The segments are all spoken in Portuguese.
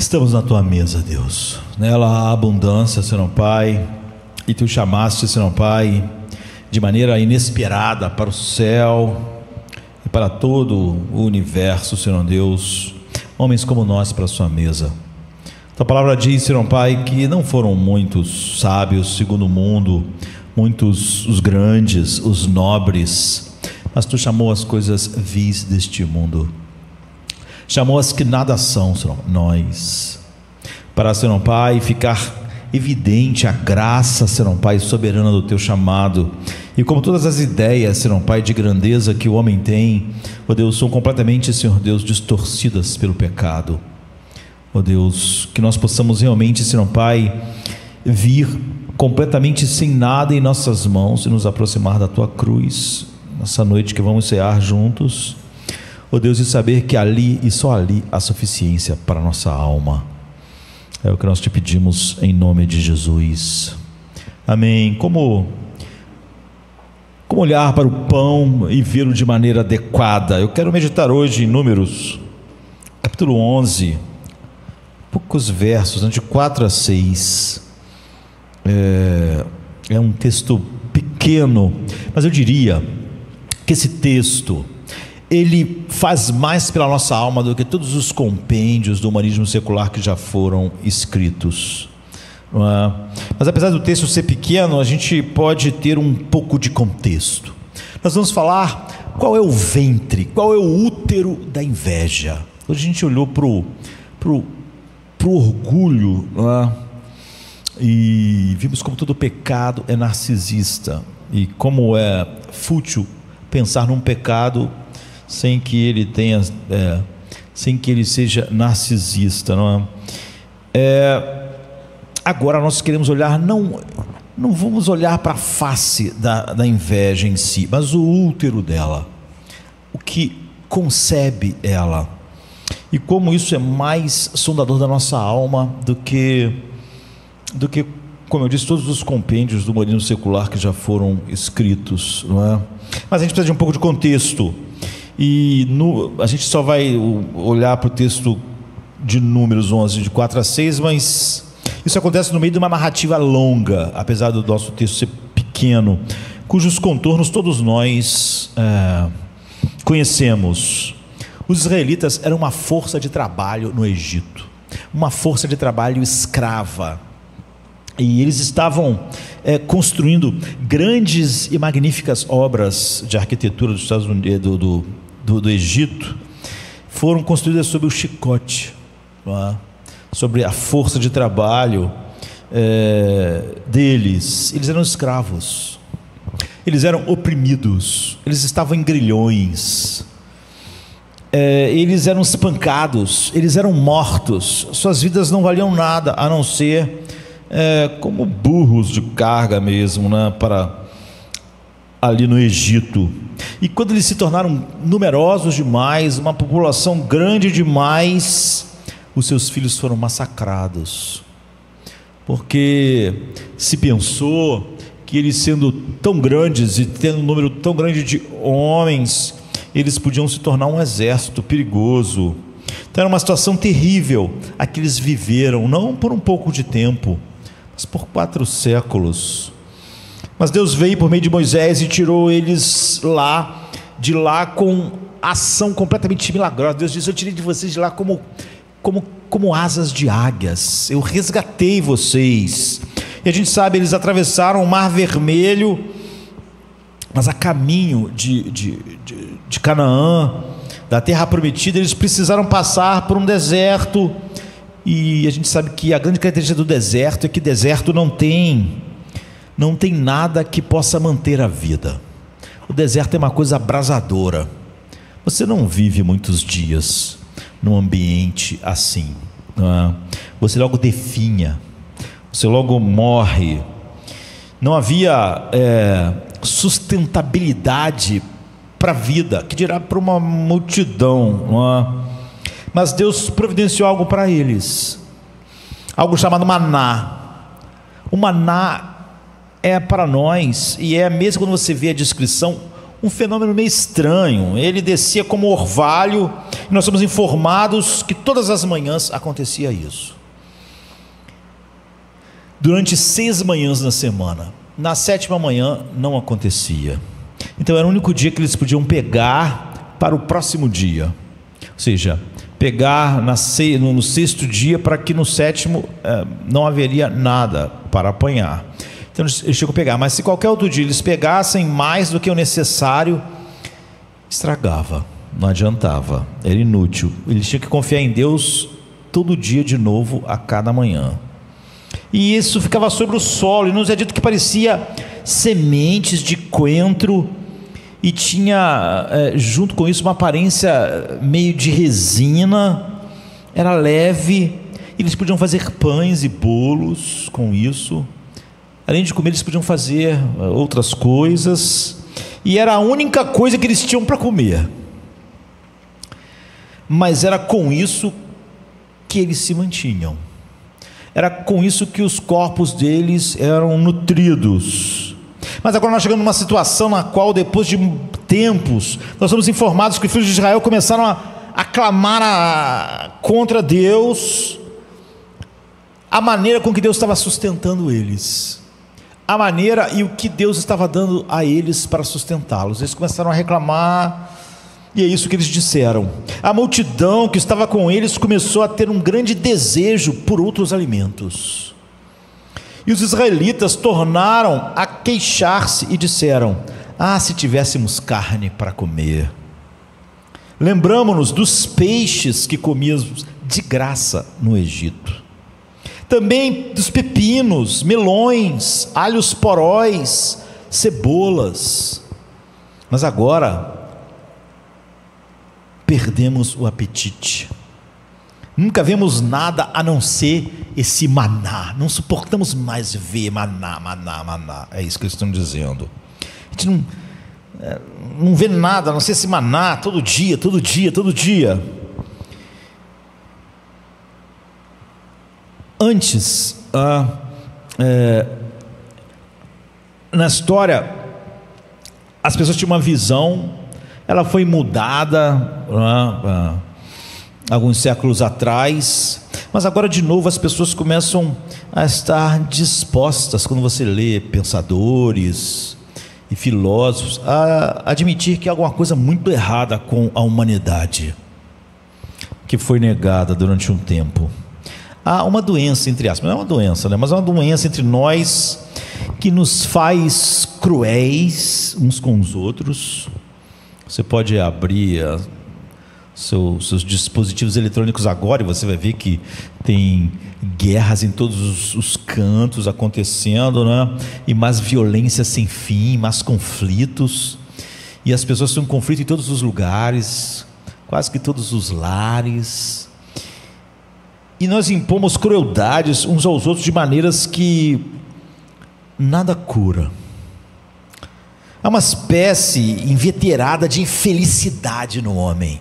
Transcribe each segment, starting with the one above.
Estamos na tua mesa, Deus. Nela há abundância, Senhor Pai, e tu chamaste, Senhor Pai, de maneira inesperada para o céu e para todo o universo, Senhor Deus, homens como nós para a sua mesa. Tua palavra diz, Senhor Pai, que não foram muitos sábios segundo o mundo, muitos os grandes, os nobres, mas tu chamou as coisas vis deste mundo, chamou as que nada são, Senhor, nós, para, Senhor Pai, ficar evidente a graça, Senhor Pai, soberana do teu chamado. E como todas as ideias, Senhor Pai, de grandeza que o homem tem, ó Deus, são completamente, Senhor Deus, distorcidas pelo pecado. Ó Deus, que nós possamos realmente, Senhor Pai, vir completamente sem nada em nossas mãos e nos aproximar da tua cruz, nessa noite que vamos cear juntos, ó Deus, e saber que ali e só ali há suficiência para a nossa alma. É o que nós te pedimos em nome de Jesus. Amém. Como olhar para o pão e vê-lo de maneira adequada? Eu quero meditar hoje em Números, capítulo 11, poucos versos, de 4 a 6. É um texto pequeno, mas eu diria que esse texto, ele faz mais pela nossa alma do que todos os compêndios do humanismo secular que já foram escritos. Mas apesar do texto ser pequeno, a gente pode ter um pouco de contexto. Nós vamos falar qual é o ventre, qual é o útero da inveja. Hoje a gente olhou pro orgulho, e vimos como todo pecado é narcisista, e como é fútil pensar num pecado sem que ele tenha, sem que ele seja narcisista, não é? Agora nós queremos olhar, não vamos olhar para a face da inveja em si, mas o útero dela, o que concebe ela, e como isso é mais sondador da nossa alma do que, como eu disse, todos os compêndios do humanismo secular que já foram escritos, não é? Mas a gente precisa de um pouco de contexto, e a gente só vai olhar para o texto de Números 11, de 4 a 6, mas isso acontece no meio de uma narrativa longa, apesar do nosso texto ser pequeno, cujos contornos todos nós conhecemos. Os israelitas eram uma força de trabalho no Egito, uma força de trabalho escrava, e eles estavam construindo grandes e magníficas obras de arquitetura dos Estados Unidos, do Egito, foram construídas sob o chicote, sobre a força de trabalho deles. Eles eram escravos, eles eram oprimidos, eles estavam em grilhões, eles eram espancados, eles eram mortos, suas vidas não valiam nada a não ser como burros de carga mesmo, para ali no Egito. E quando eles se tornaram numerosos demais, uma população grande demais, os seus filhos foram massacrados, porque se pensou que eles, sendo tão grandes e tendo um número tão grande de homens, eles podiam se tornar um exército perigoso. Então era uma situação terrível a que eles viveram, não por um pouco de tempo, mas por 4 séculos. Mas Deus veio por meio de Moisés e tirou eles de lá com ação completamente milagrosa. Deus disse: eu tirei de vocês de lá como asas de águias, eu resgatei vocês. E a gente sabe, eles atravessaram o Mar Vermelho, mas a caminho de Canaã, da terra prometida, eles precisaram passar por um deserto. E a gente sabe que a grande característica do deserto é que deserto não tem nada que possa manter a vida. O deserto é uma coisa abrasadora. Você não vive muitos dias num ambiente assim, você logo definha, você logo morre. Não havia sustentabilidade para a vida, que dirá para uma multidão, Mas Deus providenciou algo para eles, algo chamado maná. O maná é para nós, e é mesmo quando você vê a descrição, um fenômeno meio estranho. Ele descia como orvalho, e nós somos informados que todas as manhãs acontecia isso. Durante 6 manhãs na semana. Na 7ª manhã não acontecia. Então era o único dia que eles podiam pegar para o próximo dia. Ou seja, pegar no 6º dia, para que no 7º não haveria nada para apanhar. Então eles chegam a pegar, mas se qualquer outro dia eles pegassem mais do que o necessário, estragava, não adiantava, era inútil. Eles tinham que confiar em Deus todo dia de novo, a cada manhã. E isso ficava sobre o solo, e nos é dito que parecia sementes de coentro, e tinha junto com isso uma aparência meio de resina, era leve. Eles podiam fazer pães e bolos com isso. Além de comer, eles podiam fazer outras coisas, e era a única coisa que eles tinham para comer. Mas era com isso que eles se mantinham, era com isso que os corpos deles eram nutridos. Mas agora nós chegamos numa situação na qual, depois de tempos, nós somos informados que os filhos de Israel começaram a clamar contra Deus, a maneira com que Deus estava sustentando eles, a maneira e o que Deus estava dando a eles para sustentá-los. Eles começaram a reclamar, e é isso que eles disseram. A multidão que estava com eles começou a ter um grande desejo por outros alimentos, e os israelitas tornaram a queixar-se e disseram: se tivéssemos carne para comer. Lembramo-nos dos peixes que comíamos de graça no Egito, também dos pepinos, melões, alhos poróis, cebolas. Mas agora perdemos o apetite, nunca vemos nada a não ser esse maná, não suportamos mais ver maná. É isso que eles estão dizendo. A gente não vê nada a não ser esse maná todo dia. Antes, na história, as pessoas tinham uma visão, ela foi mudada alguns séculos atrás, mas agora de novo as pessoas começam a estar dispostas, quando você lê pensadores e filósofos, a admitir que há alguma coisa muito errada com a humanidade, que foi negada durante um tempo. Há uma doença, entre aspas, não é uma doença, né? Mas é uma doença entre nós que nos faz cruéis uns com os outros. Você pode abrir seus dispositivos eletrônicos agora e você vai ver que tem guerras em todos os cantos acontecendo, né? E mais violência sem fim, mais conflitos, e as pessoas têm um conflito em todos os lugares, quase que todos os lares, e nós impomos crueldades uns aos outros de maneiras que nada cura. Há uma espécie inveterada de infelicidade no homem.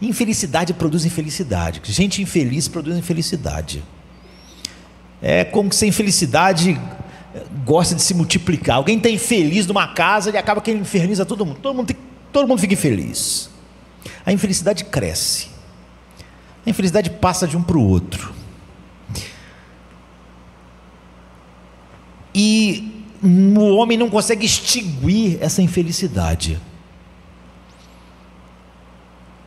Infelicidade produz infelicidade. Gente infeliz produz infelicidade. É como se a infelicidade gosta de se multiplicar. Alguém está infeliz numa casa e acaba que ele inferniza todo mundo. Todo mundo fica infeliz. A infelicidade cresce. A infelicidade passa de um para o outro. E o homem não consegue extinguir essa infelicidade.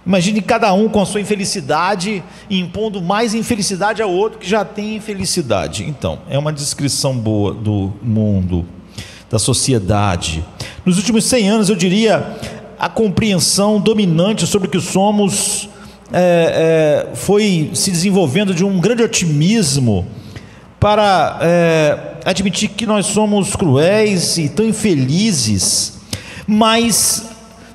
Imagine cada um com a sua infelicidade, impondo mais infelicidade ao outro que já tem infelicidade. Então, é uma descrição boa do mundo, da sociedade. Nos últimos 100 anos, eu diria, a compreensão dominante sobre o que somos foi se desenvolvendo de um grande otimismo para admitir que nós somos cruéis e tão infelizes, mas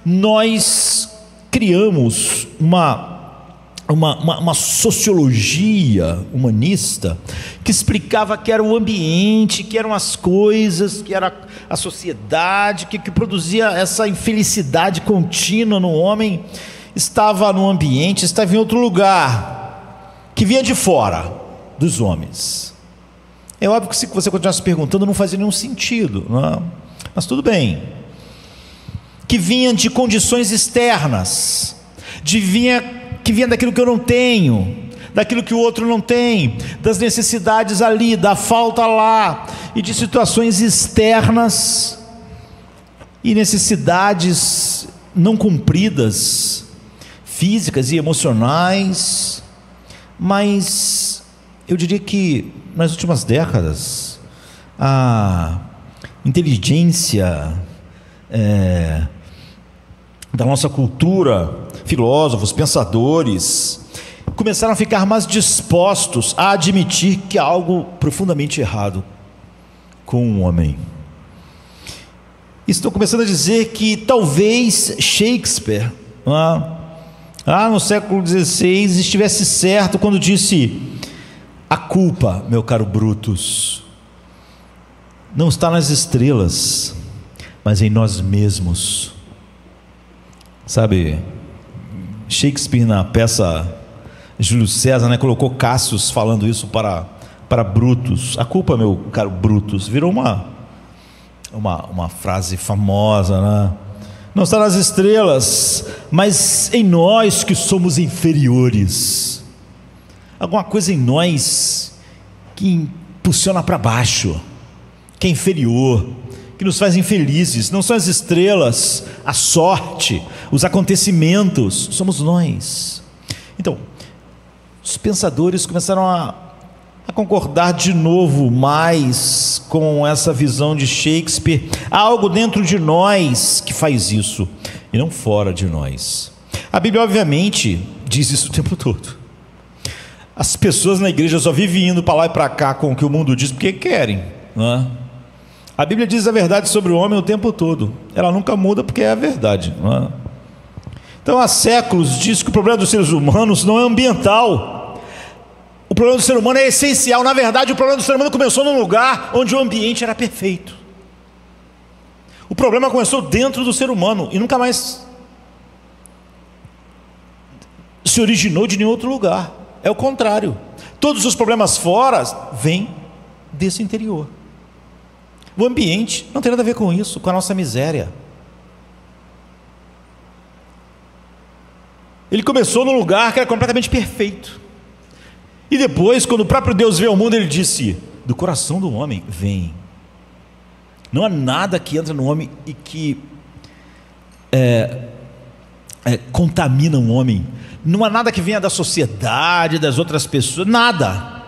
nós criamos uma sociologia humanista que explicava que era o ambiente, que eram as coisas, que era a sociedade, que produzia essa infelicidade contínua no homem. Estava no ambiente, estava em outro lugar, que vinha de fora dos homens. É óbvio que se você continuasse perguntando não fazia nenhum sentido, não é? Mas tudo bem. que vinha de condições externas, que vinha daquilo que eu não tenho, daquilo que o outro não tem, das necessidades ali, da falta lá, e de situações externas e necessidades não cumpridas, físicas e emocionais. Mas eu diria que nas últimas décadas a inteligência da nossa cultura, filósofos, pensadores, começaram a ficar mais dispostos a admitir que há algo profundamente errado com o homem. Estão começando a dizer que talvez Shakespeare, lá no século XVI, estivesse certo quando disse: a culpa, meu caro Brutus, não está nas estrelas, mas em nós mesmos. Sabe, Shakespeare na peça Júlio César, colocou Cássius falando isso para Brutus. A culpa, meu caro Brutus, virou uma frase famosa, não está nas estrelas, mas em nós que somos inferiores. Alguma coisa em nós que impulsiona para baixo, que é inferior, que nos faz infelizes. Não são as estrelas, a sorte, os acontecimentos, somos nós. Então, os pensadores começaram a concordar de novo mais com essa visão de Shakespeare. Há algo dentro de nós que faz isso, e não fora de nós. A Bíblia obviamente diz isso o tempo todo. As pessoas na igreja só vivem indo para lá e para cá com o que o mundo diz porque querem, A Bíblia diz a verdade sobre o homem o tempo todo. Ela nunca muda porque é a verdade, Então há séculos diz que o problema dos seres humanos não é ambiental. O problema do ser humano é essencial. Na verdade, o problema do ser humano começou num lugar onde o ambiente era perfeito. O problema começou dentro do ser humano e nunca mais se originou de nenhum outro lugar. É o contrário. Todos os problemas fora vêm desse interior. O ambiente não tem nada a ver com isso, com a nossa miséria. Ele começou num lugar que era completamente perfeito. E depois, quando o próprio Deus veio ao mundo, ele disse: do coração do homem vem. Não há nada que entra no homem e que contamina um homem. Não há nada que venha da sociedade, das outras pessoas, nada.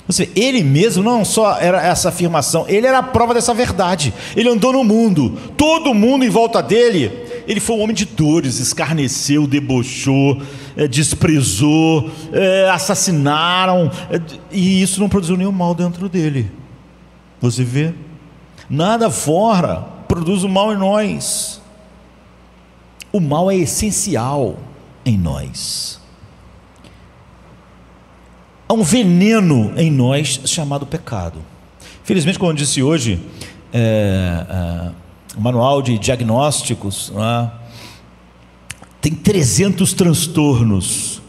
Você vê, ele mesmo não só era essa afirmação, ele era a prova dessa verdade. Ele andou no mundo, todo mundo em volta dele. Ele foi um homem de dores, escarneceu, debochou, desprezou, assassinaram, e isso não produziu nenhum mal dentro dele. Você vê? Nada fora produz o mal em nós. O mal é essencial em nós. Há um veneno em nós chamado pecado. Felizmente, como eu disse hoje, o manual de diagnósticos tem 300 transtornos,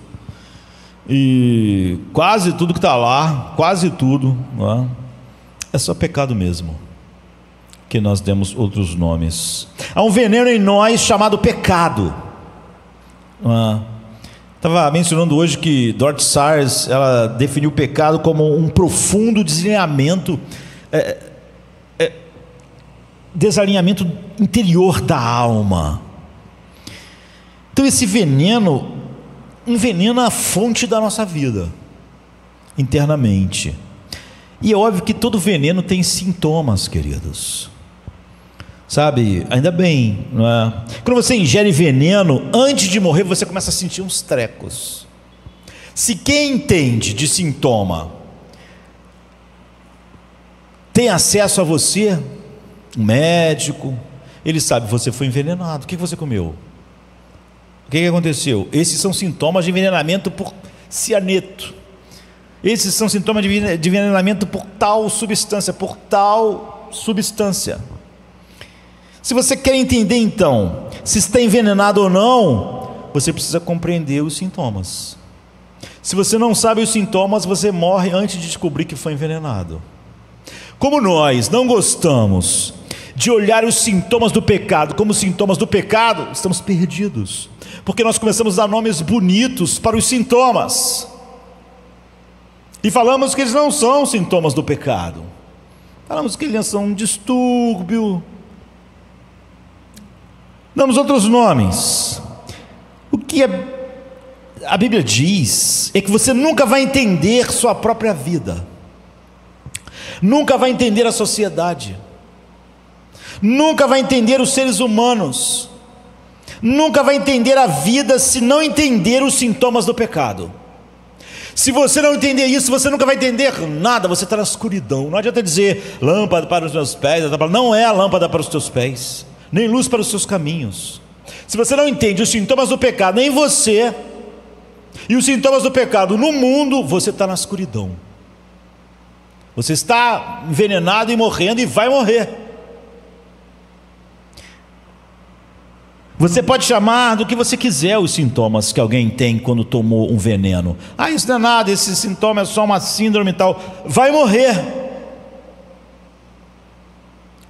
e quase tudo que está lá, quase tudo, é só pecado mesmo, que nós demos outros nomes. Há um veneno em nós chamado pecado. Estava mencionando hoje que Dorothy Sayers, ela definiu o pecado como um profundo desalinhamento interior da alma. Então esse veneno envenena a fonte da nossa vida internamente. E é óbvio que todo veneno tem sintomas, queridos. Sabe, ainda bem, não é? Quando você ingere veneno, antes de morrer você começa a sentir uns trecos. Se quem entende de sintoma tem acesso a você, um médico, ele sabe que você foi envenenado. O que você comeu? O que aconteceu? Esses são sintomas de envenenamento por cianeto. Esses são sintomas de envenenamento por tal substância, Se você quer entender então se está envenenado ou não, você precisa compreender os sintomas. Se você não sabe os sintomas, você morre antes de descobrir que foi envenenado. Como nós não gostamos de olhar os sintomas do pecado como sintomas do pecado, estamos perdidos, porque nós começamos a dar nomes bonitos para os sintomas, e falamos que eles não são sintomas do pecado, falamos que eles são um distúrbio, damos outros nomes. O que a Bíblia diz é que você nunca vai entender sua própria vida, nunca vai entender a sociedade, nunca vai entender os seres humanos, nunca vai entender a vida se não entender os sintomas do pecado. Se você não entender isso, você nunca vai entender nada, você está na escuridão. Não adianta dizer lâmpada para os meus pés, não é a lâmpada para os teus pés, nem luz para os seus caminhos. Se você não entende os sintomas do pecado em você e os sintomas do pecado no mundo, você está na escuridão. Você está envenenado e morrendo e vai morrer. Você pode chamar do que você quiser os sintomas que alguém tem quando tomou um veneno. Ah, isso não é nada, esse sintoma é só uma síndrome e tal. Vai morrer.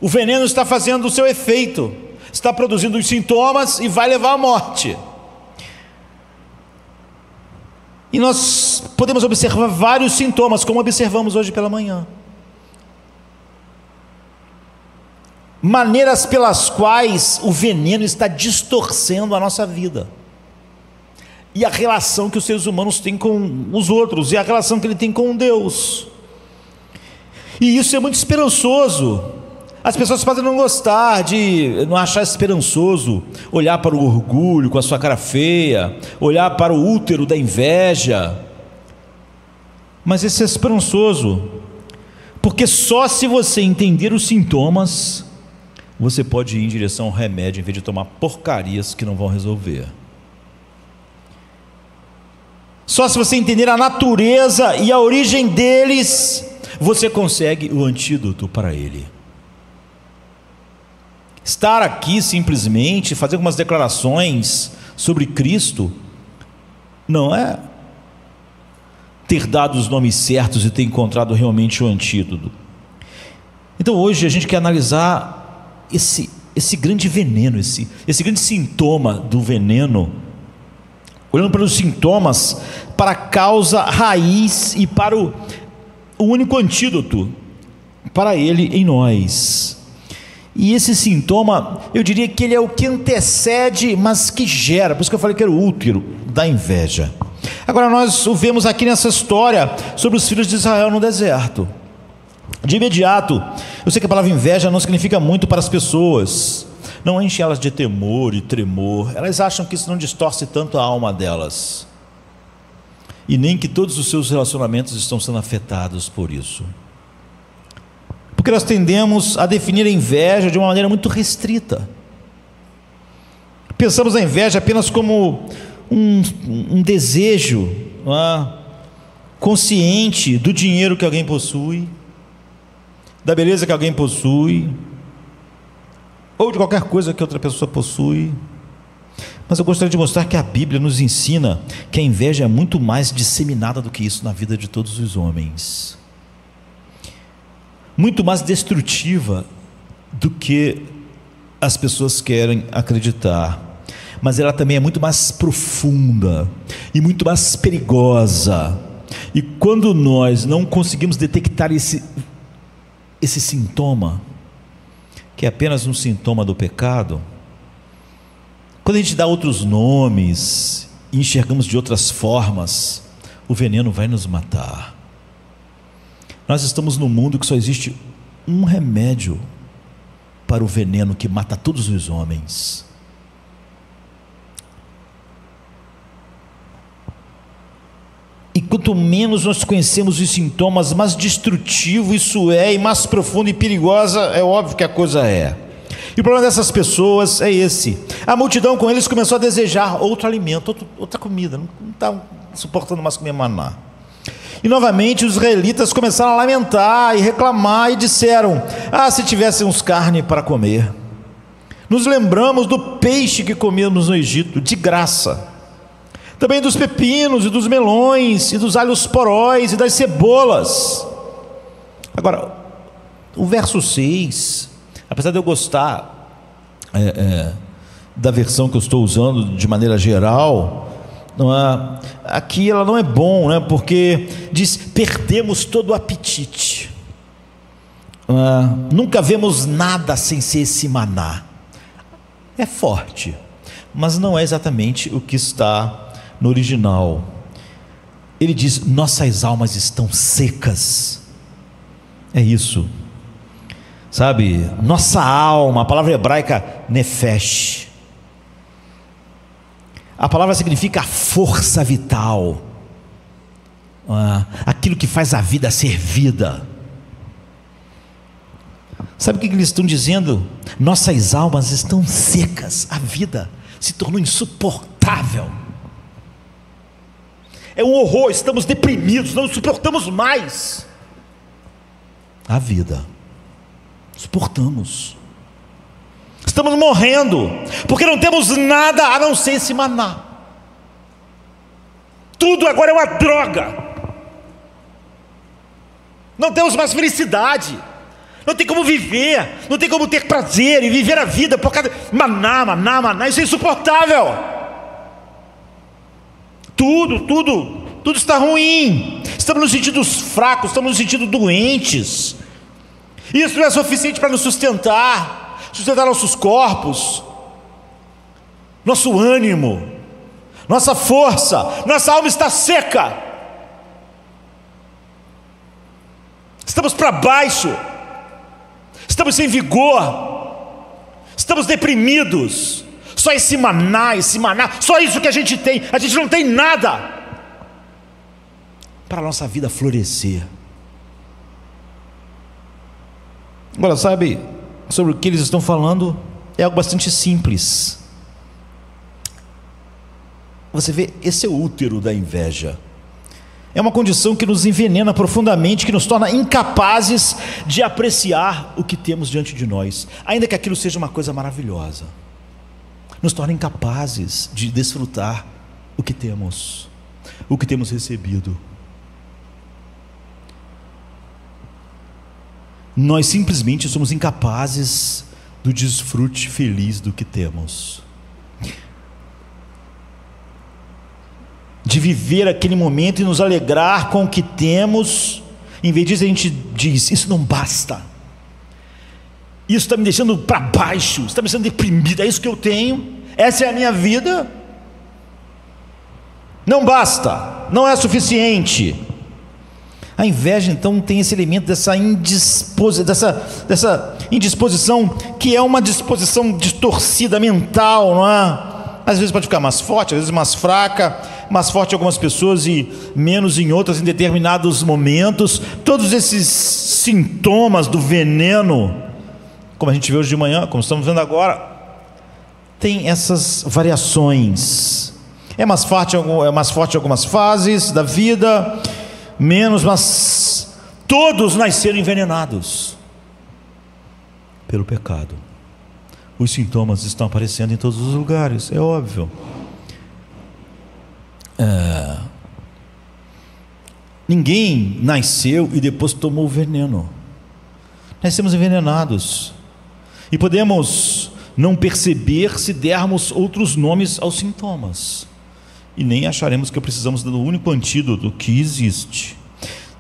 O veneno está fazendo o seu efeito, está produzindo os sintomas e vai levar à morte. E nós podemos observar vários sintomas, como observamos hoje pela manhã. Maneiras pelas quais o veneno está distorcendo a nossa vida, e a relação que os seres humanos têm com os outros, e a relação que ele tem com Deus. E isso é muito esperançoso. As pessoas podem não gostar, não achar esperançoso olhar para o orgulho com a sua cara feia, olhar para o útero da inveja, mas isso é esperançoso, porque só se você entender os sintomas, você pode ir em direção ao remédio, em vez de tomar porcarias que não vão resolver. Só se você entender a natureza e a origem deles, você consegue o antídoto para ele. Estar aqui simplesmente, fazer algumas declarações sobre Cristo, não é ter dado os nomes certos e ter encontrado realmente o antídoto. Então hoje a gente quer analisar esse grande veneno, esse grande sintoma do veneno, olhando para os sintomas, para a causa raiz e para o único antídoto para ele em nós. E esse sintoma, eu diria que ele é o que antecede, mas que gera, por isso que eu falei que era o útero da inveja. Agora nós o vemos aqui nessa história sobre os filhos de Israel no deserto. De imediato, eu sei que a palavra inveja não significa muito para as pessoas, não enche elas de temor e tremor, elas acham que isso não distorce tanto a alma delas, e nem que todos os seus relacionamentos estão sendo afetados por isso. Porque nós tendemos a definir a inveja de uma maneira muito restrita. Pensamos a inveja apenas como um desejo consciente do dinheiro que alguém possui, da beleza que alguém possui, ou de qualquer coisa que outra pessoa possui. Mas eu gostaria de mostrar que a Bíblia nos ensina que a inveja é muito mais disseminada do que isso na vida de todos os homens, muito mais destrutiva do que as pessoas querem acreditar, mas ela também é muito mais profunda e muito mais perigosa. E quando nós não conseguimos detectar esse sintoma, que é apenas um sintoma do pecado, quando a gente dá outros nomes e enxergamos de outras formas, o veneno vai nos matar. Nós estamos num mundo que só existe um remédio para o veneno que mata todos os homens. E quanto menos nós conhecemos os sintomas, mais destrutivo isso é, e mais profundo e perigosa é óbvio que a coisa é. E o problema dessas pessoas é esse: a multidão com eles começou a desejar outro alimento, outra comida, não está suportando mais comer maná. E novamente os israelitas começaram a lamentar e reclamar e disseram: se tivéssemos carne para comer. Nos lembramos do peixe que comíamos no Egito, de graça. Também dos pepinos e dos melões e dos alhos poróis e das cebolas. Agora, o verso 6, Apesar de eu gostar da versão que eu estou usando de maneira geral, aqui ela não é bom, né? Porque diz: perdemos todo o apetite, nunca vemos nada sem ser esse maná. É forte, mas não é exatamente o que está no original. Ele diz: nossas almas estão secas. É isso, sabe? Nossa alma, a palavra hebraica nefesh, a palavra significa força vital, aquilo que faz a vida ser vida. Sabe o que eles estão dizendo? Nossas almas estão secas, a vida se tornou insuportável, é um horror, estamos deprimidos, não suportamos mais a vida, suportamos, estamos morrendo, porque não temos nada a não ser esse maná. Tudo agora é uma droga, não temos mais felicidade, não tem como viver, não tem como ter prazer e viver a vida por causa de maná, isso é insuportável. Tudo está ruim, estamos nos sentindo fracos, estamos nos sentindo doentes. Isso não é suficiente para nos sustentar nossos corpos, nosso ânimo, nossa força. Nossa alma está seca, estamos para baixo, estamos sem vigor, estamos deprimidos. Só esse maná, só isso que a gente não tem nada para a nossa vida florescer. Agora, sabe, sobre o que eles estão falando, é algo bastante simples. Você vê, esse é o útero da inveja. É uma condição que nos envenena profundamente, que nos torna incapazes de apreciar o que temos diante de nós, ainda que aquilo seja uma coisa maravilhosa. Nos torna incapazes de desfrutar o que temos recebido. Nós simplesmente somos incapazes do desfrute feliz do que temos, de viver aquele momento e nos alegrar com o que temos. Em vez disso, a gente diz: isso não basta, isso está me deixando para baixo, está me deixando deprimido, é isso que eu tenho, essa é a minha vida, não basta, não é suficiente. A inveja então tem esse elemento dessa indisposição, que é uma disposição distorcida mental, não é? Às vezes pode ficar mais forte, às vezes mais fraca, mais forte em algumas pessoas e menos em outras, em determinados momentos. Todos esses sintomas do veneno, como a gente vê hoje de manhã, como estamos vendo agora, tem essas variações. É mais forte em algumas fases da vida, menos, mas todos nasceram envenenados pelo pecado. Os sintomas estão aparecendo em todos os lugares, é óbvio. Ninguém nasceu e depois tomou o veneno. Nascemos envenenados e podemos não perceber se dermos outros nomes aos sintomas, e nem acharemos que precisamos do único antídoto que existe.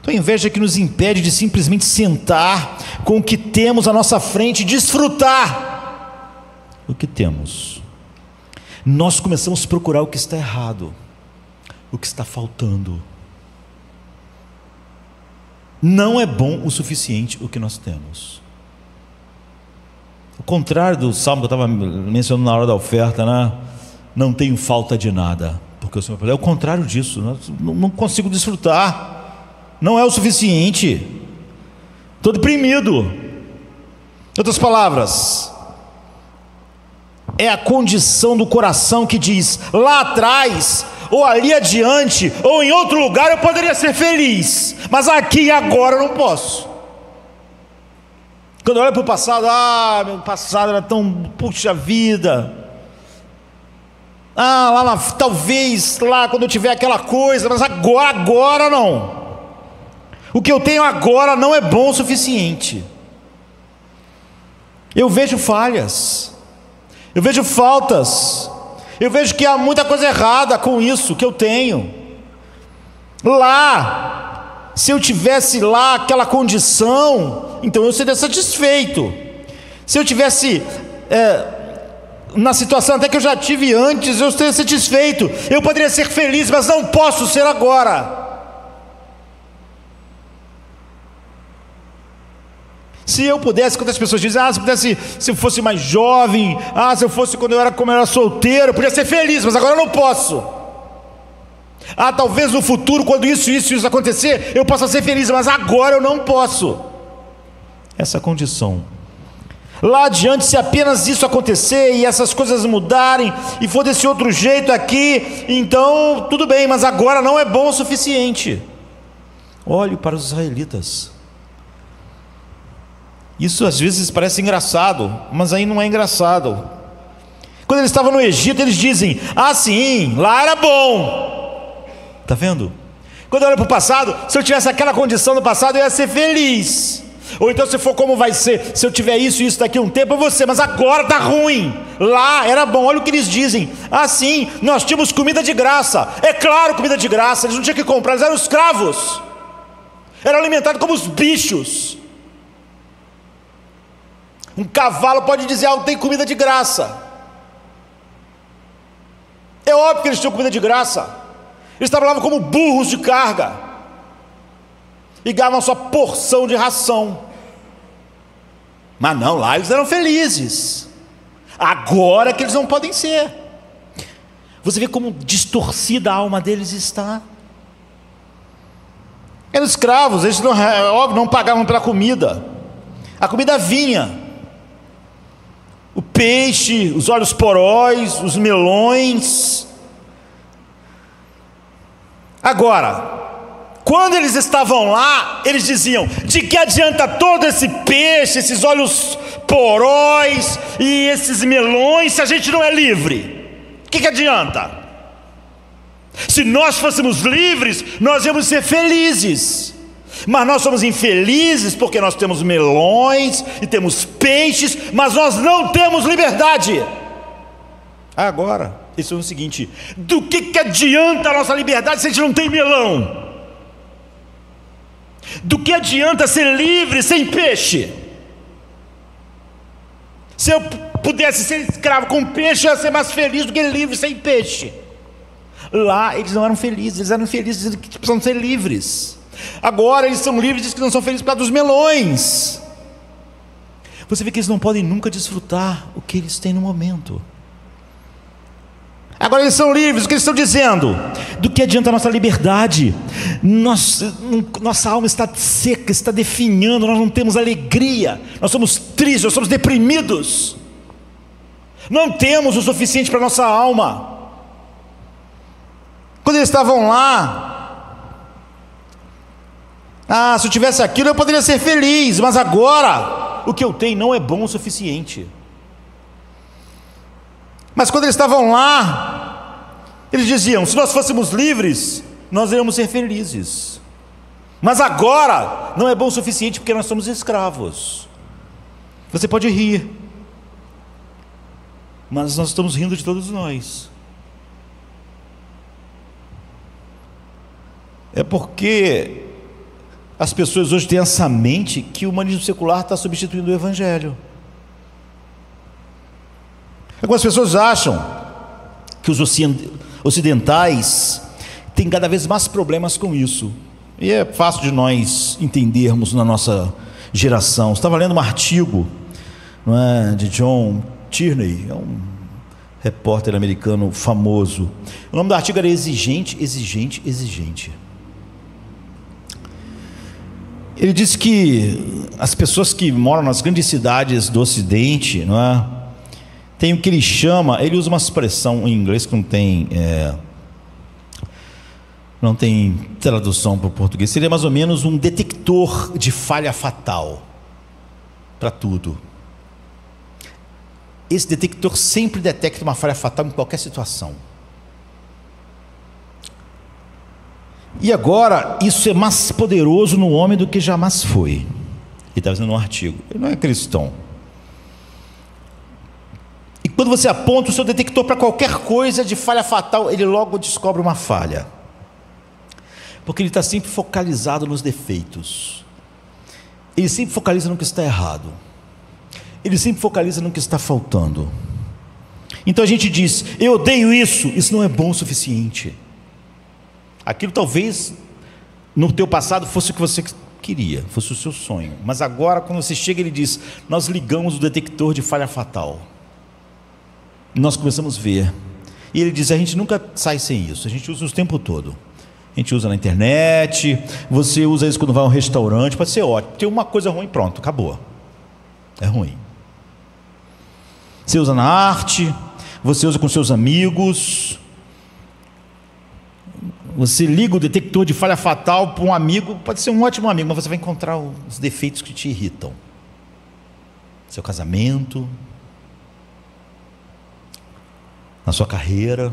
Então a inveja que nos impede de simplesmente sentar com o que temos à nossa frente e desfrutar o que temos. Nós começamos a procurar o que está errado, o que está faltando. Não é bom o suficiente o que nós temos. O contrário do salmo que eu estava mencionando na hora da oferta, né? Não tenho falta de nada, porque o Senhor é o contrário disso. Não consigo desfrutar, não é o suficiente, estou deprimido. Em outras palavras, é a condição do coração que diz: lá atrás, ou ali adiante, ou em outro lugar eu poderia ser feliz, mas aqui e agora eu não posso. Quando eu olho para o passado, meu passado era tão, puxa vida, talvez lá quando eu tiver aquela coisa, mas agora não. O que eu tenho agora não é bom o suficiente. Eu vejo falhas, eu vejo faltas, eu vejo que há muita coisa errada com isso que eu tenho. Lá, se eu tivesse lá aquela condição, então eu seria satisfeito. Se eu tivesse na situação até que eu já tive antes, eu seria satisfeito. Eu poderia ser feliz, mas não posso ser agora. Se eu pudesse, quando as pessoas dizem, se eu fosse mais jovem, se eu fosse quando eu era solteiro, eu podia ser feliz, mas agora eu não posso. Talvez no futuro, quando isso acontecer, eu possa ser feliz, mas agora eu não posso. Essa condição. Lá adiante, se apenas isso acontecer e essas coisas mudarem e for desse outro jeito aqui, então tudo bem, mas agora não é bom o suficiente. Olhe para os israelitas. Isso às vezes parece engraçado, mas aí não é engraçado. Quando eles estavam no Egito, eles dizem: sim, lá era bom. Está vendo? Quando eu olho para o passado, se eu tivesse aquela condição no passado, eu ia ser feliz. Ou então, se for como vai ser, se eu tiver isso daqui a um tempo, eu vou ser, mas agora está ruim. Lá era bom. Olha o que eles dizem: sim, nós tínhamos comida de graça. É claro, comida de graça, eles não tinham que comprar, eles eram escravos, eram alimentados como os bichos. Um cavalo pode dizer: tem comida de graça. É óbvio que eles tinham comida de graça. Eles trabalhavam como burros de carga e ganhavam a sua porção de ração. Mas não, lá eles eram felizes. Agora que eles não podem ser. Você vê como distorcida a alma deles está. Eram escravos, eles não pagavam pela comida. A comida vinha. O peixe, os olhos poróis, os melões. Agora, quando eles estavam lá, eles diziam: de que adianta todo esse peixe, esses olhos poróis e esses melões, se a gente não é livre? O que adianta? Se nós fôssemos livres, nós íamos ser felizes. Mas nós somos infelizes porque nós temos melões e temos peixes, mas nós não temos liberdade. Agora, isso é o seguinte: do que adianta a nossa liberdade se a gente não tem melão? Do que adianta ser livre sem peixe? Se eu pudesse ser escravo com peixe, eu ia ser mais feliz do que livre sem peixe. Lá eles não eram felizes, eles eram infelizes dizendo que precisam ser livres. Agora eles são livres, dizem que não são felizes por causa dos melões. Você vê que eles não podem nunca desfrutar o que eles têm no momento. Agora eles são livres, o que eles estão dizendo? Do que adianta a nossa liberdade? Nossa alma está seca, está definhando, nós não temos alegria, nós somos tristes, nós somos deprimidos, não temos o suficiente para a nossa alma. Quando eles estavam lá, se eu tivesse aquilo eu poderia ser feliz, mas agora o que eu tenho não é bom o suficiente. Mas quando eles estavam lá, eles diziam: se nós fôssemos livres, nós iríamos ser felizes. Mas agora não é bom o suficiente porque nós somos escravos. Você pode rir, mas nós estamos rindo de todos nós. É porque as pessoas hoje têm essa mente que o humanismo secular está substituindo o evangelho. Algumas pessoas acham que os ocidentais têm cada vez mais problemas com isso. E é fácil de nós entendermos na nossa geração. Estava lendo um artigo, não é, de John Tierney, é um repórter americano famoso. O nome do artigo era Exigente, Exigente, Exigente. Ele disse que as pessoas que moram nas grandes cidades do Ocidente, não é, tem o que ele chama, ele usa uma expressão em inglês que não tem tradução para o português, seria mais ou menos um detector de falha fatal para tudo. Esse detector sempre detecta uma falha fatal em qualquer situação. E agora, isso é mais poderoso no homem do que jamais foi. Ele está dizendo no artigo, ele não é cristão. quando você aponta o seu detector para qualquer coisa de falha fatal, ele logo descobre uma falha, porque ele está sempre focalizado nos defeitos, ele sempre focaliza no que está errado, ele sempre focaliza no que está faltando. Então a gente diz: eu odeio isso, isso não é bom o suficiente. Aquilo talvez no teu passado fosse o que você queria, fosse o seu sonho, mas agora quando você chega, ele diz: nós ligamos o detector de falha fatal, nós começamos a ver, e ele diz: a gente nunca sai sem isso, a gente usa o tempo todo, a gente usa na internet, você usa isso quando vai a um restaurante, pode ser ótimo, tem uma coisa ruim, pronto, acabou, é ruim. Você usa na arte, você usa com seus amigos, você liga o detector de falha fatal para um amigo, pode ser um ótimo amigo, mas você vai encontrar os defeitos que te irritam. Seu casamento, na sua carreira.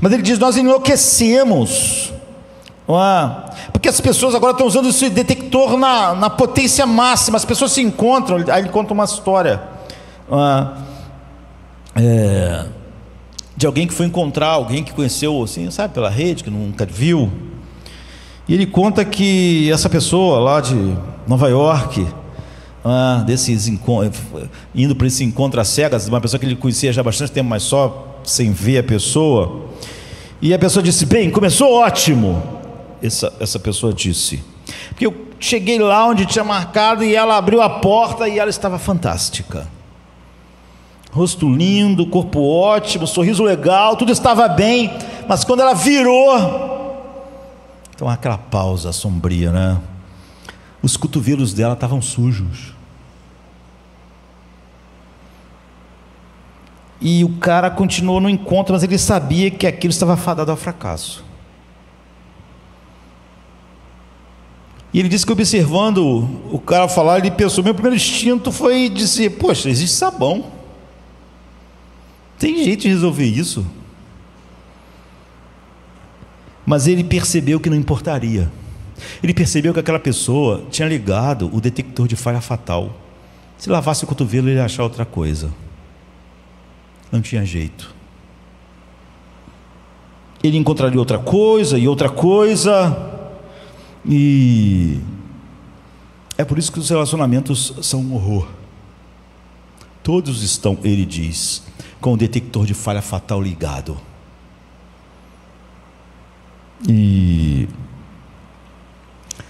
Mas ele diz: nós enlouquecemos, porque as pessoas agora estão usando esse detector na potência máxima. As pessoas se encontram. Aí ele conta uma história de alguém que foi encontrar alguém que conheceu, assim, sabe, pela rede, que nunca viu. E ele conta que essa pessoa lá de Nova York, indo para esse encontro às cegas, uma pessoa que ele conhecia já há bastante tempo, mas só sem ver a pessoa, e a pessoa disse: bem, começou ótimo. Essa pessoa disse, porque eu cheguei lá onde tinha marcado, e ela abriu a porta e ela estava fantástica, rosto lindo, corpo ótimo, sorriso legal, tudo estava bem, mas quando ela virou, então aquela pausa sombria, né? Os cotovelos dela estavam sujos, e o cara continuou no encontro, mas ele sabia que aquilo estava fadado ao fracasso. E ele disse que, observando o cara falar, ele pensou: meu primeiro instinto foi dizer: poxa, existe sabão, tem jeito de resolver isso. Mas ele percebeu que não importaria. Ele percebeu que aquela pessoa tinha ligado o detector de falha fatal. Se lavasse o cotovelo, ele ia achar outra coisa. Não tinha jeito. Ele encontraria outra coisa e outra coisa. E é por isso que os relacionamentos são um horror. Todos estão, ele diz, com o detector de falha fatal ligado. E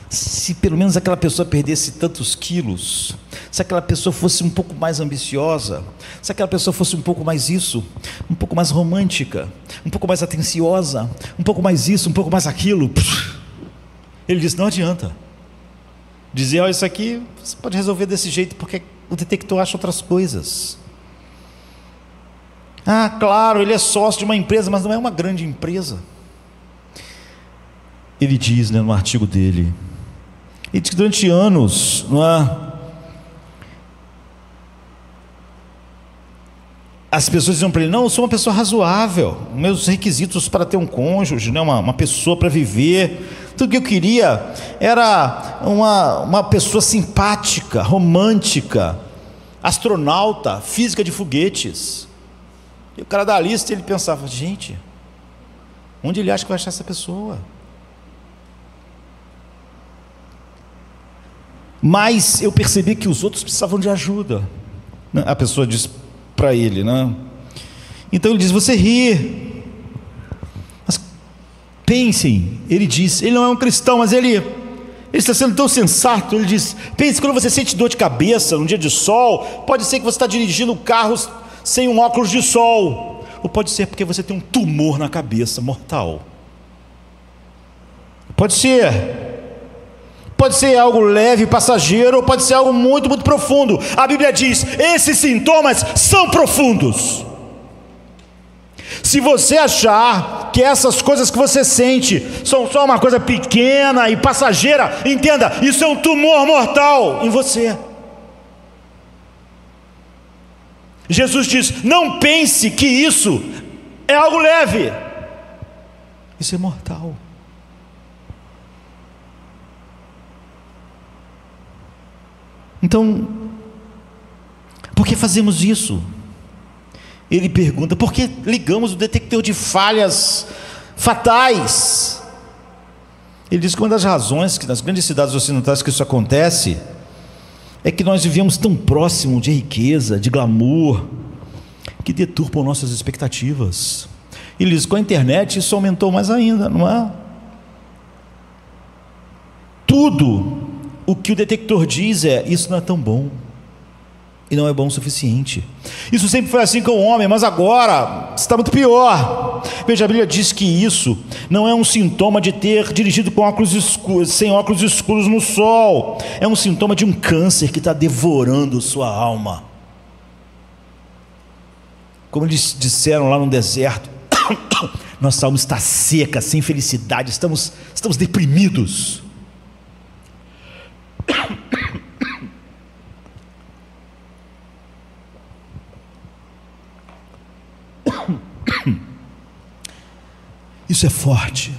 se pelo menos aquela pessoa perdesse tantos quilos, se aquela pessoa fosse um pouco mais ambiciosa, se aquela pessoa fosse um pouco mais isso, um pouco mais romântica, um pouco mais atenciosa, um pouco mais isso, um pouco mais aquilo, ele diz: não adianta dizer: olha, isso aqui você pode resolver desse jeito, porque o detector acha outras coisas. Claro, ele é sócio de uma empresa, mas não é uma grande empresa. Ele diz, né, no artigo dele, ele diz que durante anos, as pessoas diziam para ele: não, eu sou uma pessoa razoável, meus requisitos para ter um cônjuge, né, uma pessoa para viver, tudo que eu queria era uma pessoa simpática, romântica, astronauta, física de foguetes. E o cara da lista, ele pensava: gente, onde ele acha que vai achar essa pessoa? Mas eu percebi que os outros precisavam de ajuda, a pessoa diz para ele, né? Então ele diz: você ri, mas pensem, ele diz, ele não é um cristão, mas ele está sendo tão sensato. Ele diz: pense, quando você sente dor de cabeça num dia de sol, pode ser que você está dirigindo o carro sem um óculos de sol, ou pode ser porque você tem um tumor na cabeça mortal. Pode ser algo leve, passageiro, ou pode ser algo muito, muito profundo. A Bíblia diz: esses sintomas são profundos. Se você achar que essas coisas que você sente são só uma coisa pequena e passageira, entenda, isso é um tumor mortal em você. Jesus diz: não pense que isso é algo leve, isso é mortal. Então, por que fazemos isso? Ele pergunta: por que ligamos o detector de falhas fatais? Ele diz que uma das razões que nas grandes cidades ocidentais que isso acontece é que nós vivemos tão próximo de riqueza, de glamour, que deturpam nossas expectativas. Ele diz que com a internet isso aumentou mais ainda, não é? Tudo o que o detector diz é: isso não é tão bom, e não é bom o suficiente. Isso sempre foi assim com o homem, mas agora está muito pior. Veja, a Bíblia diz que isso não é um sintoma de ter dirigido com óculos escuros, sem óculos escuros no sol. É um sintoma de um câncer que está devorando sua alma. Como eles disseram lá no deserto, nossa alma está seca, sem felicidade, estamos deprimidos. Isso é forte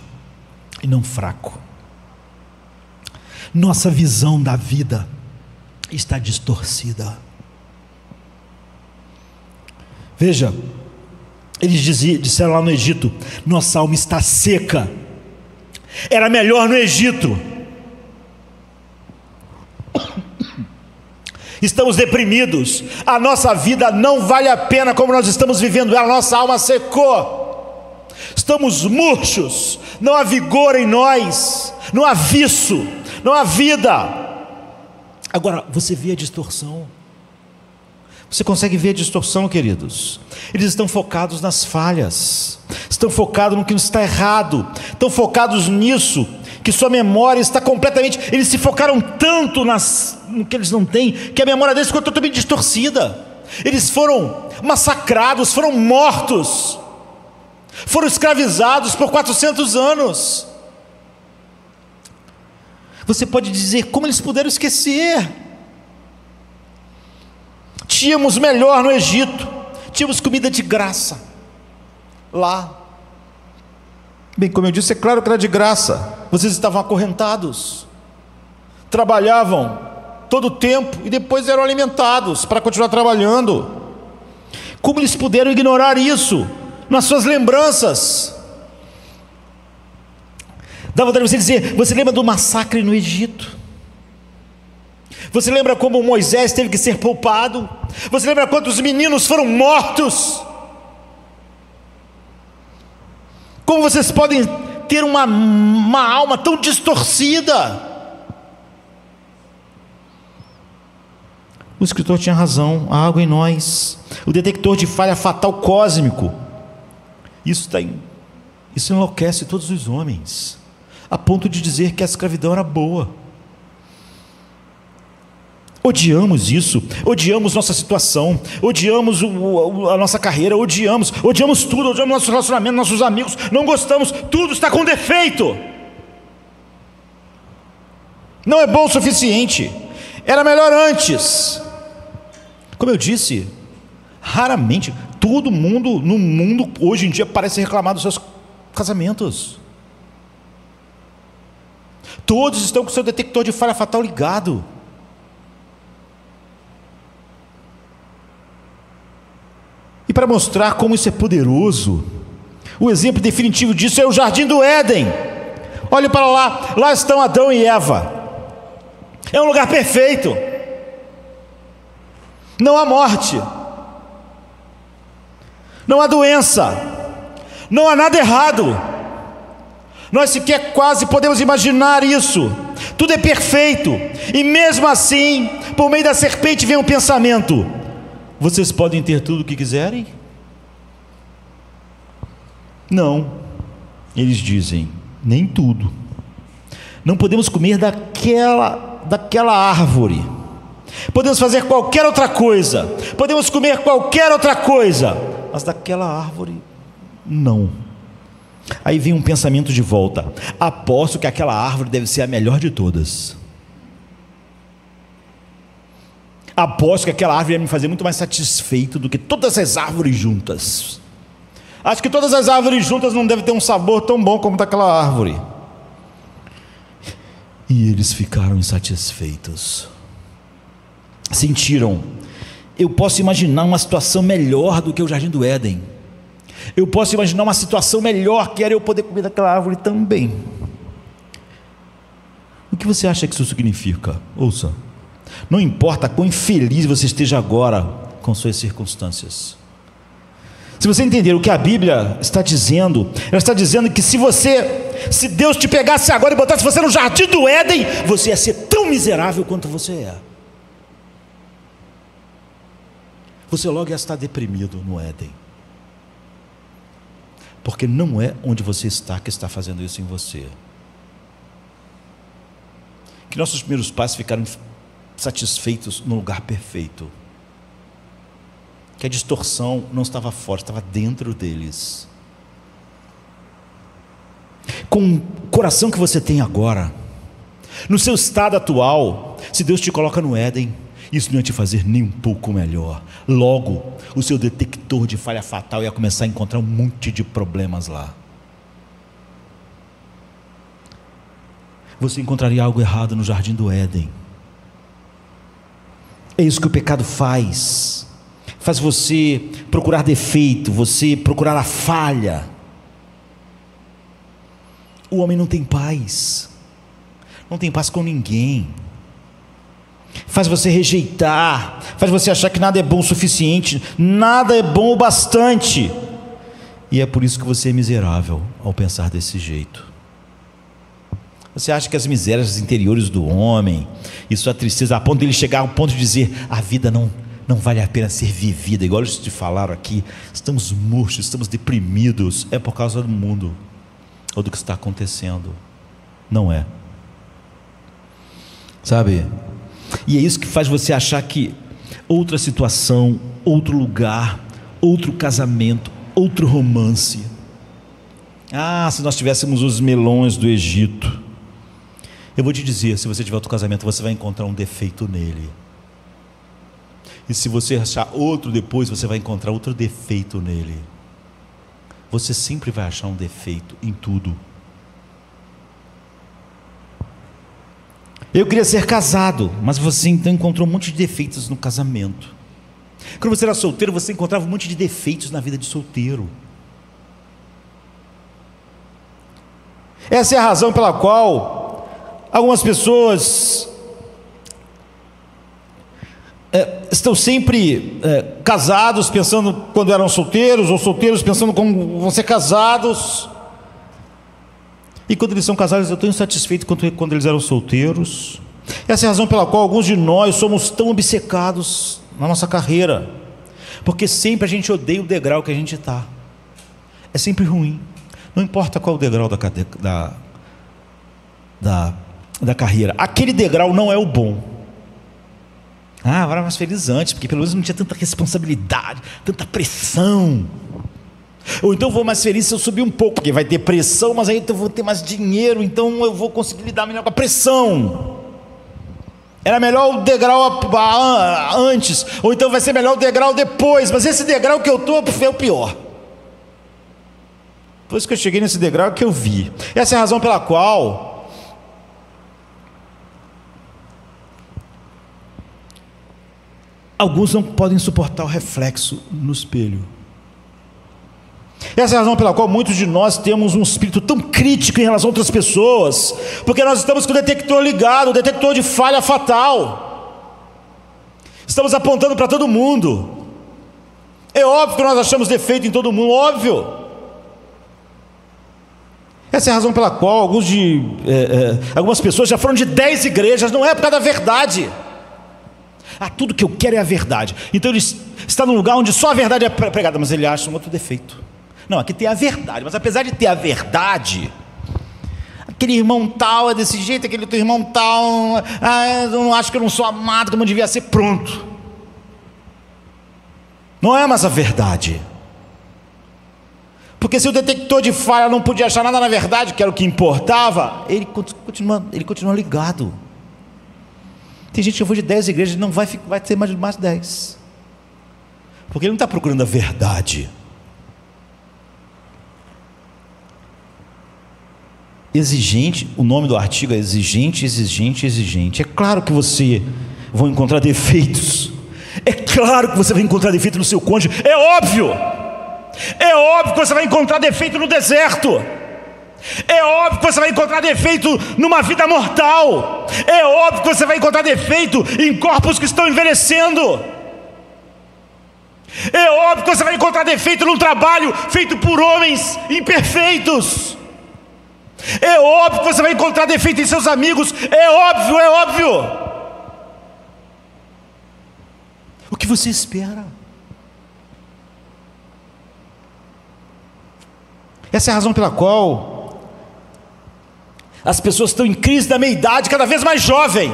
e não fraco. Nossa visão da vida está distorcida. Veja, eles disseram lá no Egito: nossa alma está seca, era melhor no Egito. Estamos deprimidos, a nossa vida não vale a pena como nós estamos vivendo ela, nossa alma secou, estamos murchos, não há vigor em nós, não há viço, não há vida. Agora, você vê a distorção, você consegue ver a distorção, queridos? Eles estão focados nas falhas, estão focados no que está errado, estão focados nisso, que sua memória está completamente, eles se focaram tanto no que eles não têm, que a memória deles ficou totalmente distorcida. Eles foram massacrados, foram mortos, foram escravizados por 400 anos. Você pode dizer: como eles puderam esquecer? Tínhamos melhor no Egito, tínhamos comida de graça lá. Bem, como eu disse, é claro que era de graça. Vocês estavam acorrentados, trabalhavam todo o tempo e depois eram alimentados para continuar trabalhando. Como eles puderam ignorar isso nas suas lembranças? Dá vontade de você dizer: você lembra do massacre no Egito? Você lembra como Moisés teve que ser poupado? Você lembra quantos meninos foram mortos? Como vocês podem ter uma alma tão distorcida? O escritor tinha razão, há algo em nós, o detector de falha fatal cósmico. Isso enlouquece todos os homens, a ponto de dizer que a escravidão era boa. Odiamos isso, odiamos nossa situação, odiamos a nossa carreira, odiamos tudo, odiamos nosso relacionamento, nossos amigos, não gostamos, tudo está com defeito, não é bom o suficiente, era melhor antes. Como eu disse, raramente, todo mundo no mundo hoje em dia parece reclamar dos seus casamentos, todos estão com o seu detector de falha fatal ligado. E para mostrar como isso é poderoso, o exemplo definitivo disso é o Jardim do Éden. Olhe para lá, lá estão Adão e Eva. É um lugar perfeito, não há morte, não há doença, não há nada errado. Nós sequer quase podemos imaginar isso. Tudo é perfeito, e mesmo assim, por meio da serpente vem um pensamento: vocês podem ter tudo o que quiserem? Não, eles dizem, nem tudo. Não podemos comer daquela árvore. Podemos fazer qualquer outra coisa, podemos comer qualquer outra coisa, mas daquela árvore, não. Aí vem um pensamento de volta: aposto que aquela árvore deve ser a melhor de todas. Aposto que aquela árvore ia me fazer muito mais satisfeito do que todas as árvores juntas. Acho que todas as árvores juntas não devem ter um sabor tão bom como daquela árvore. E eles ficaram insatisfeitos. Sentiram eu posso imaginar uma situação melhor do que o Jardim do Éden. Eu posso imaginar uma situação melhor, que era eu poder comer daquela árvore também. O que você acha que isso significa? Ouça, não importa quão infeliz você esteja agora com suas circunstâncias. Se você entender o que a Bíblia está dizendo, ela está dizendo que se Deus te pegasse agora e botasse você no Jardim do Éden, você ia ser tão miserável quanto você é. Você logo ia estar deprimido no Éden. Porque não é onde você está que está fazendo isso em você. Que nossos primeiros pais ficaram satisfeitos no lugar perfeito. Que a distorção não estava fora, estava dentro deles. Com o coração que você tem agora, no seu estado atual, se Deus te coloca no Éden, isso não ia te fazer nem um pouco melhor. Logo, o seu detector de falha fatal ia começar a encontrar um monte de problemas lá. Você encontraria algo errado no Jardim do Éden. É isso que o pecado faz. Faz você procurar defeito, você procurar a falha. O homem não tem paz. Não tem paz com ninguém. Faz você rejeitar, faz você achar que nada é bom o suficiente, nada é bom o bastante. E é por isso que você é miserável ao pensar desse jeito. Você acha que as misérias interiores do homem e sua tristeza, a ponto de ele chegar ao ponto de dizer: a vida não vale a pena ser vivida, igual eles te falaram aqui, estamos murchos, estamos deprimidos, é por causa do mundo ou do que está acontecendo? Não é, sabe? E é isso que faz você achar que outra situação, outro lugar, outro casamento, outro romance. Se nós tivéssemos os melões do Egito. Eu vou te dizer, se você tiver outro casamento, você vai encontrar um defeito nele. E se você achar outro depois, você vai encontrar outro defeito nele. Você sempre vai achar um defeito em tudo. Eu queria ser casado, mas você então encontrou um monte de defeitos no casamento. Quando você era solteiro, você encontrava um monte de defeitos na vida de solteiro. Essa é a razão pela qual algumas pessoas estão sempre casados pensando quando eram solteiros, ou solteiros pensando como vão ser casados. E quando eles são casados, eu estou insatisfeito quando eles eram solteiros. Essa é a razão pela qual alguns de nós somos tão obcecados na nossa carreira, porque sempre a gente odeia o degrau que a gente está. É sempre ruim. Não importa qual o degrau da carreira, aquele degrau não é o bom. Eu era mais feliz antes, porque pelo menos não tinha tanta responsabilidade, tanta pressão. Ou então vou mais feliz se eu subir um pouco, porque vai ter pressão, mas aí eu vou ter mais dinheiro, então eu vou conseguir lidar melhor com a pressão. Era melhor o degrau antes, ou então vai ser melhor o degrau depois, mas esse degrau que eu estou é o pior. Depois que eu cheguei nesse degrau que eu vi. Essa é a razão pela qual alguns não podem suportar o reflexo no espelho. Essa é a razão pela qual muitos de nós temos um espírito tão crítico em relação a outras pessoas, porque nós estamos com o detector ligado, o detector de falha fatal. Estamos apontando para todo mundo. É óbvio que nós achamos defeito em todo mundo, óbvio. Essa é a razão pela qual algumas pessoas já foram de 10 igrejas, não é por causa da verdade. Tudo que eu quero é a verdade. Então ele está num lugar onde só a verdade é pregada, mas ele acha um outro defeito. Não, aqui tem a verdade, mas apesar de ter a verdade, aquele irmão tal é desse jeito, aquele outro irmão tal, eu não acho que eu não sou amado como eu devia ser, pronto. Não é mais a verdade. Porque se o detector de falha não podia achar nada na verdade, que era o que importava, ele continua ligado. Tem gente que foi de 10 igrejas e não vai ter mais 10. Porque ele não está procurando a verdade. Exigente, o nome do artigo é exigente, exigente, exigente. É claro que você vai encontrar defeitos. É claro que você vai encontrar defeito no seu cônjuge, é óbvio que você vai encontrar defeito no deserto, é óbvio que você vai encontrar defeito numa vida mortal, é óbvio que você vai encontrar defeito em corpos que estão envelhecendo, é óbvio que você vai encontrar defeito num trabalho feito por homens imperfeitos, é óbvio que você vai encontrar defeito em seus amigos, é óbvio. O que você espera? Essa é a razão pela qual as pessoas estão em crise da meia-idade, cada vez mais jovem,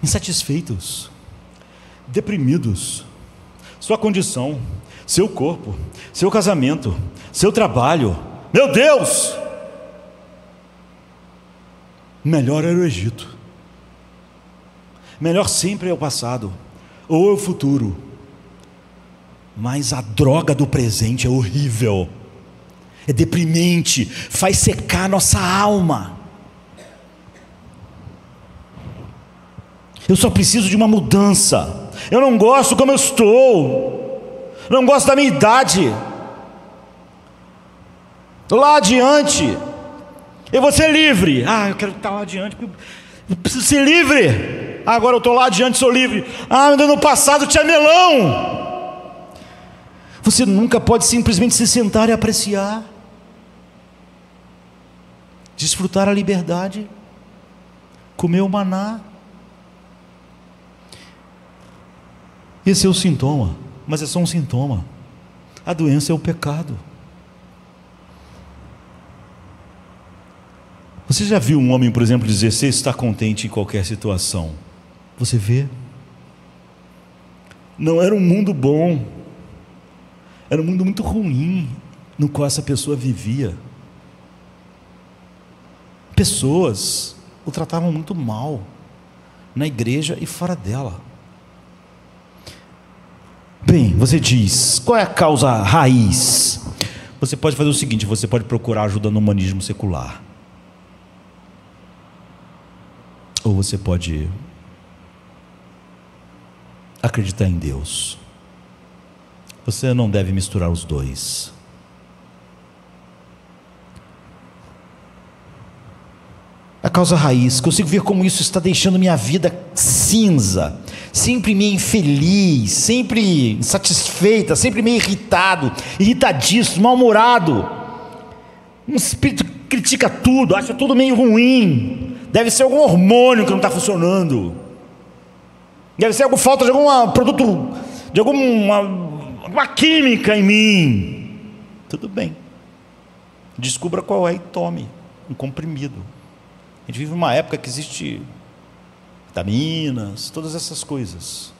insatisfeitos, deprimidos. Sua condição, seu corpo, seu casamento, seu trabalho. Meu Deus! Melhor era o Egito. Melhor sempre é o passado, ou é o futuro. Mas a droga do presente é horrível, é deprimente, faz secar nossa alma. Eu só preciso de uma mudança. Eu não gosto como eu estou, não gosto da minha idade. Lá adiante eu vou ser livre. Eu quero estar lá adiante, eu preciso ser livre. Agora eu estou lá adiante, sou livre. No passado tinha melão. Você nunca pode simplesmente se sentar e apreciar, desfrutar a liberdade, comer o maná. Esse é o sintoma, mas é só um sintoma. A doença é o pecado. Você já viu um homem, por exemplo, dizer: você está contente em qualquer situação? Você vê? Não era um mundo bom, era um mundo muito ruim no qual essa pessoa vivia. Pessoas o tratavam muito mal, na igreja e fora dela. Bem, você diz, qual é a causa raiz? Você pode fazer o seguinte: você pode procurar ajuda no humanismo secular, ou você pode acreditar em Deus. Você não deve misturar os dois. A causa raiz, consigo ver como isso está deixando minha vida cinza, sempre meio infeliz, sempre insatisfeita, sempre meio irritado, irritadíssimo, mal-humorado. Um espírito que critica tudo, acha tudo meio ruim. Deve ser algum hormônio que não está funcionando. Deve ser falta de algum produto, de alguma química em mim. Tudo bem. Descubra qual é e tome um comprimido. A gente vive numa época que existe vitaminas, todas essas coisas.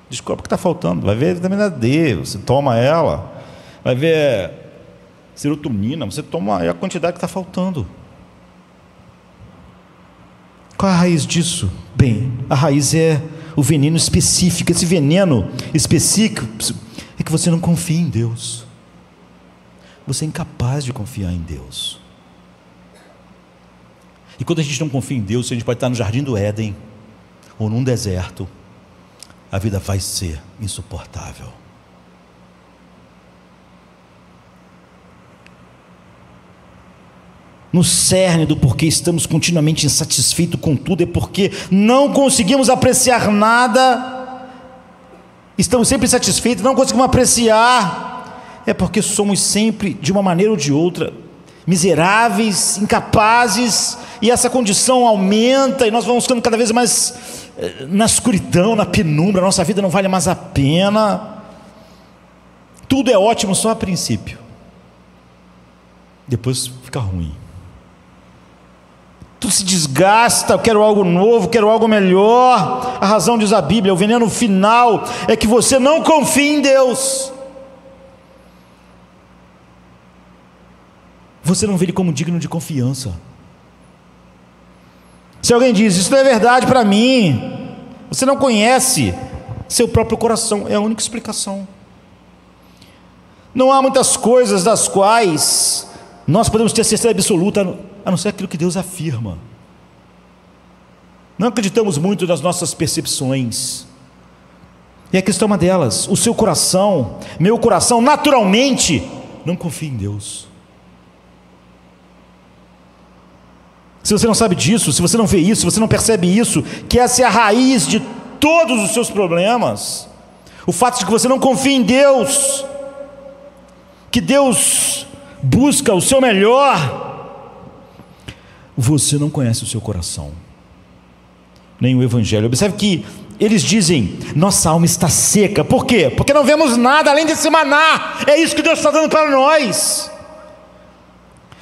Descobre o que está faltando. Vai ver a vitamina D, você toma ela. Vai ver serotonina, você toma a quantidade que está faltando. Qual é a raiz disso? Bem, a raiz é o veneno específico. Esse veneno específico é que você não confia em Deus. Você é incapaz de confiar em Deus. E quando a gente não confia em Deus, a gente pode estar no jardim do Éden ou num deserto, a vida vai ser insuportável. No cerne do porquê estamos continuamente insatisfeitos com tudo é porque não conseguimos apreciar nada. Estamos sempre insatisfeitos, não conseguimos apreciar. É porque somos sempre, de uma maneira ou de outra, miseráveis, incapazes, e essa condição aumenta e nós vamos ficando cada vez mais na escuridão, na penumbra. Nossa vida não vale mais a pena. Tudo é ótimo só a princípio, depois fica ruim. Tudo se desgasta. Eu quero algo novo, quero algo melhor. A razão, diz a Bíblia, o veneno final é que você não confia em Deus. Você não vê Ele como digno de confiança. Se alguém diz, isso não é verdade para mim, você não conhece seu próprio coração. É a única explicação. Não há muitas coisas das quais nós podemos ter certeza absoluta, a não ser aquilo que Deus afirma. Não acreditamos muito nas nossas percepções. E aqui está uma delas: o seu coração, meu coração, naturalmente, não confia em Deus. Se você não sabe disso, se você não vê isso, se você não percebe isso, que essa é a raiz de todos os seus problemas, o fato de que você não confia em Deus, que Deus busca o seu melhor, você não conhece o seu coração, nem o Evangelho. Observe que eles dizem: nossa alma está seca. Por quê? Porque não vemos nada além desse maná. É isso que Deus está dando para nós.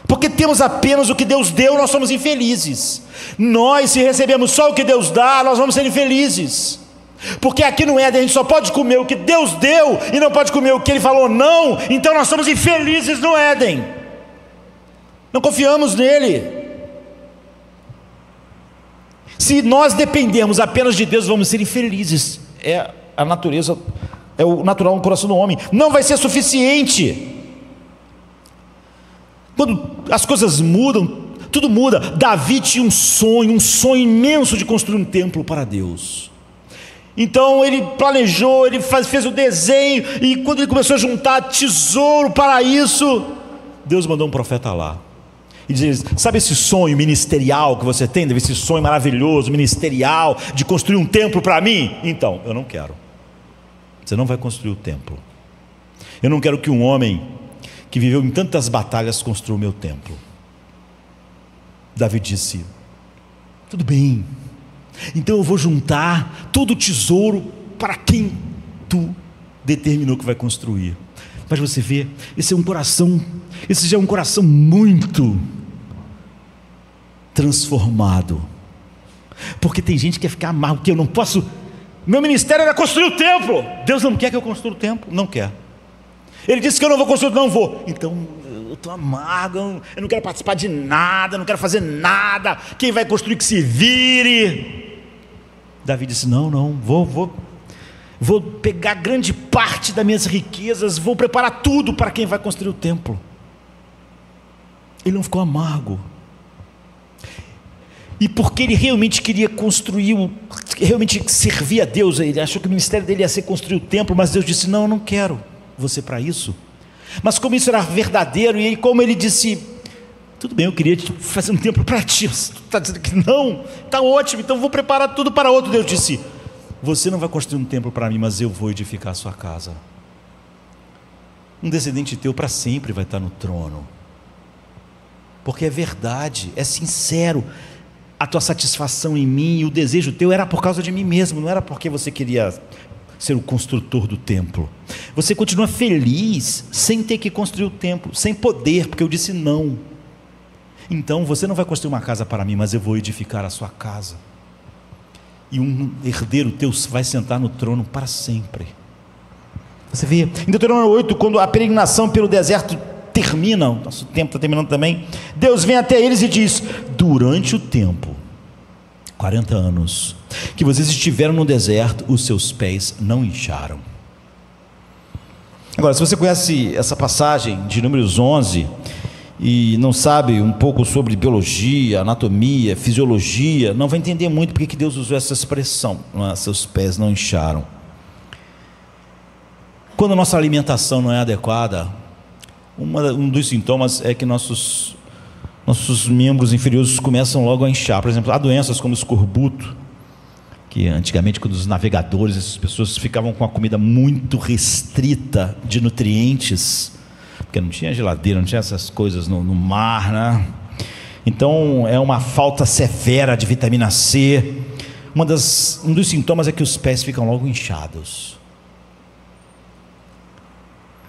Porque temos apenas o que Deus deu, nós somos infelizes. Nós, se recebemos só o que Deus dá, nós vamos ser infelizes. Porque aqui no Éden a gente só pode comer o que Deus deu e não pode comer o que Ele falou não. Então nós somos infelizes no Éden. Não confiamos nele. Se nós dependermos apenas de Deus, vamos ser infelizes. É a natureza, é o natural no coração do homem. Não vai ser suficiente. Quando as coisas mudam, tudo muda. Davi tinha um sonho imenso de construir um templo para Deus. Então ele planejou, ele fez o desenho, e quando ele começou a juntar tesouro para isso, Deus mandou um profeta lá e diz: sabe esse sonho ministerial que você tem, esse sonho maravilhoso, ministerial, de construir um templo para mim? Então, eu não quero. Você não vai construir o templo. Eu não quero que um homem que viveu em tantas batalhas construa o meu templo. Davi disse: tudo bem, então eu vou juntar todo o tesouro para quem tu determinou que vai construir. Mas você vê, esse já é um coração muito transformado. Porque tem gente que quer ficar amargo, que eu não posso, meu ministério era construir o templo. Deus não quer que eu construa o templo? Não quer. Ele disse que eu não vou construir, não vou. Então eu estou amargo, eu não quero participar de nada, não quero fazer nada. Quem vai construir que se vire. Davi disse: não, vou pegar grande parte das minhas riquezas, vou preparar tudo para quem vai construir o templo. Ele não ficou amargo. E porque ele realmente queria construir, realmente servir a Deus, ele achou que o ministério dele ia ser construir o templo, mas Deus disse: não, eu não quero você para isso. Mas como isso era verdadeiro, e como ele disse: tudo bem, eu queria fazer um templo para ti. Você está dizendo que não? Está ótimo, então vou preparar tudo para outro. Deus disse: você não vai construir um templo para mim, mas eu vou edificar a sua casa. Um descendente teu para sempre vai estar no trono. Porque é verdade, é sincero. A tua satisfação em mim e o desejo teu era por causa de mim mesmo, não era porque você queria ser o construtor do templo. Você continua feliz sem ter que construir o templo, sem poder, porque eu disse não. Então você não vai construir uma casa para mim, mas eu vou edificar a sua casa. E um herdeiro teu vai sentar no trono para sempre. Você vê, em Deuteronômio 8, quando a peregrinação pelo deserto termina, o nosso tempo está terminando também, Deus vem até eles e diz: durante o tempo, 40 anos, que vocês estiveram no deserto, os seus pés não incharam. Agora, se você conhece essa passagem de Números 11, e não sabe um pouco sobre biologia, anatomia, fisiologia, não vai entender muito porque que Deus usou essa expressão: seus pés não incharam. Quando a nossa alimentação não é adequada, um dos sintomas é que nossos membros inferiores começam logo a inchar. Por exemplo, há doenças como o escorbuto, que antigamente, quando os navegadores, essas pessoas ficavam com a comida muito restrita de nutrientes, porque não tinha geladeira, não tinha essas coisas no mar, né? Então é uma falta severa de vitamina C. Um dos sintomas é que os pés ficam logo inchados.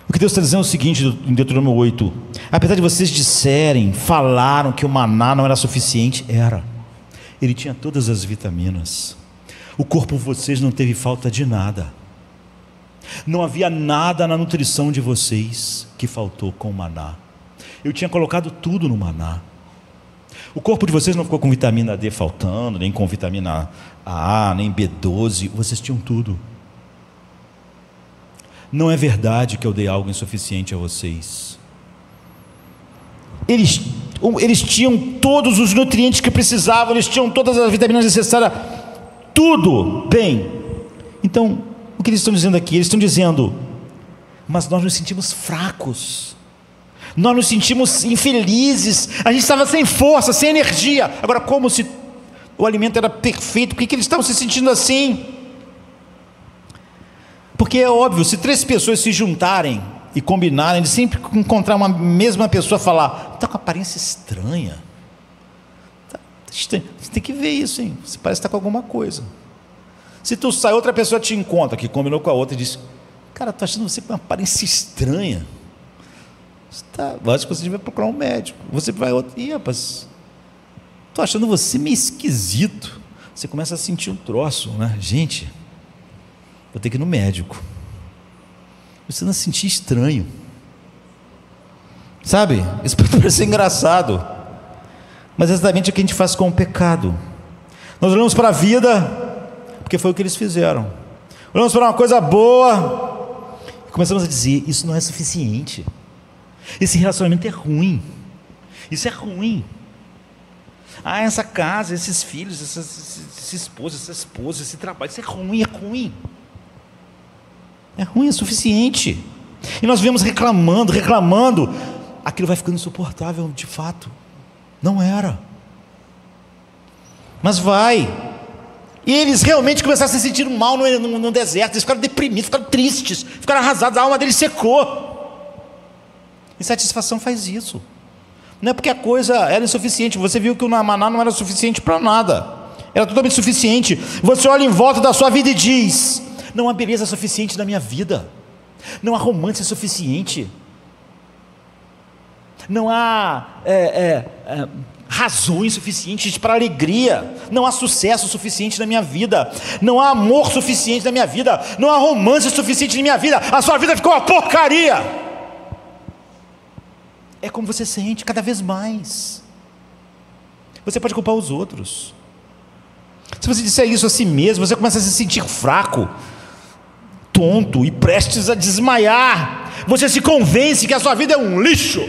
O que Deus está dizendo é o seguinte, em Deuteronômio 8: apesar de vocês falaram que o maná não era suficiente, era. Ele tinha todas as vitaminas. O corpo de vocês não teve falta de nada. Não havia nada na nutrição de vocês que faltou com o maná. Eu tinha colocado tudo no maná. O corpo de vocês não ficou com vitamina D faltando, nem com vitamina A, nem B12. Vocês tinham tudo. Não é verdade que eu dei algo insuficiente a vocês. Eles eles tinham todos os nutrientes que precisavam, eles tinham todas as vitaminas necessárias, tudo bem. Então, o que eles estão dizendo aqui? Eles estão dizendo: mas nós nos sentimos fracos, nós nos sentimos infelizes, a gente estava sem força, sem energia. Agora, como se o alimento era perfeito, por que eles estavam se sentindo assim? Porque é óbvio, se 3 pessoas se juntarem e combinarem, de sempre encontrar uma mesma pessoa falar: está com aparência estranha, você tem que ver isso, hein? Você parece estar com alguma coisa. Se tu sai, outra pessoa te encontra, que combinou com a outra, e diz: cara, estou achando você com uma aparência estranha, acho que você vai procurar um médico. Você vai outro: ih, rapaz, estou achando você meio esquisito. Você começa a sentir um troço, né? Gente, vou ter que ir no médico. Você não se sentir estranho, sabe? Isso pode parecer engraçado, mas é exatamente o que a gente faz com o pecado. Nós olhamos para a vida, porque foi o que eles fizeram. Olhamos para uma coisa boa e começamos a dizer: isso não é suficiente, esse relacionamento é ruim, isso é ruim. Essa casa, esses filhos, esse esposo, essa esposa, esse trabalho, isso é ruim, é ruim. É ruim, é suficiente. E nós vemos reclamando, aquilo vai ficando insuportável. De fato, não era, mas vai. E eles realmente começaram a se sentir mal no deserto. Eles ficaram deprimidos, ficaram tristes, ficaram arrasados, a alma deles secou. Insatisfação faz isso. Não é porque a coisa era insuficiente. Você viu que o maná não era suficiente para nada, era totalmente suficiente. Você olha em volta da sua vida e diz: não há beleza suficiente na minha vida, não há romance suficiente, não há razões suficientes para alegria, não há sucesso suficiente na minha vida, não há amor suficiente na minha vida, não há romance suficiente na minha vida. A sua vida ficou uma porcaria. É como você sente cada vez mais. Você pode culpar os outros. Se você disser isso a si mesmo, você começa a se sentir fraco, tonto e prestes a desmaiar. Você se convence que a sua vida é um lixo.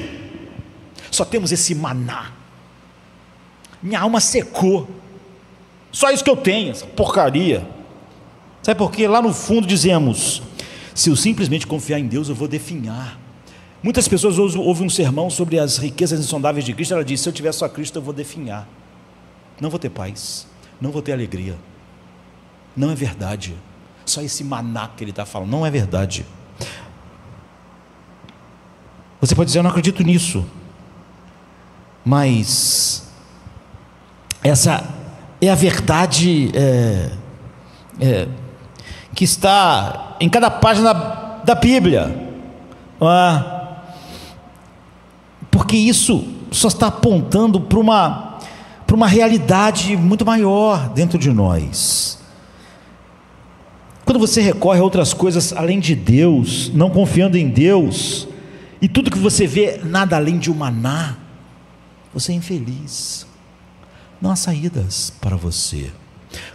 Só temos esse maná, minha alma secou, só isso que eu tenho, essa porcaria. Sabe por quê? Lá no fundo dizemos: se eu simplesmente confiar em Deus, eu vou definhar. Muitas pessoas ouvem um sermão sobre as riquezas insondáveis de Cristo. Ela diz: se eu tiver só Cristo, eu vou definhar, não vou ter paz, não vou ter alegria. Não é verdade. Só esse maná que ele está falando não é verdade. Você pode dizer: eu não acredito nisso, mas essa é a verdade que está em cada página da Bíblia, não é? Porque isso só está apontando para uma realidade muito maior dentro de nós. Quando você recorre a outras coisas além de Deus, não confiando em Deus, e tudo que você vê nada além de um maná, você é infeliz. Não há saídas para você.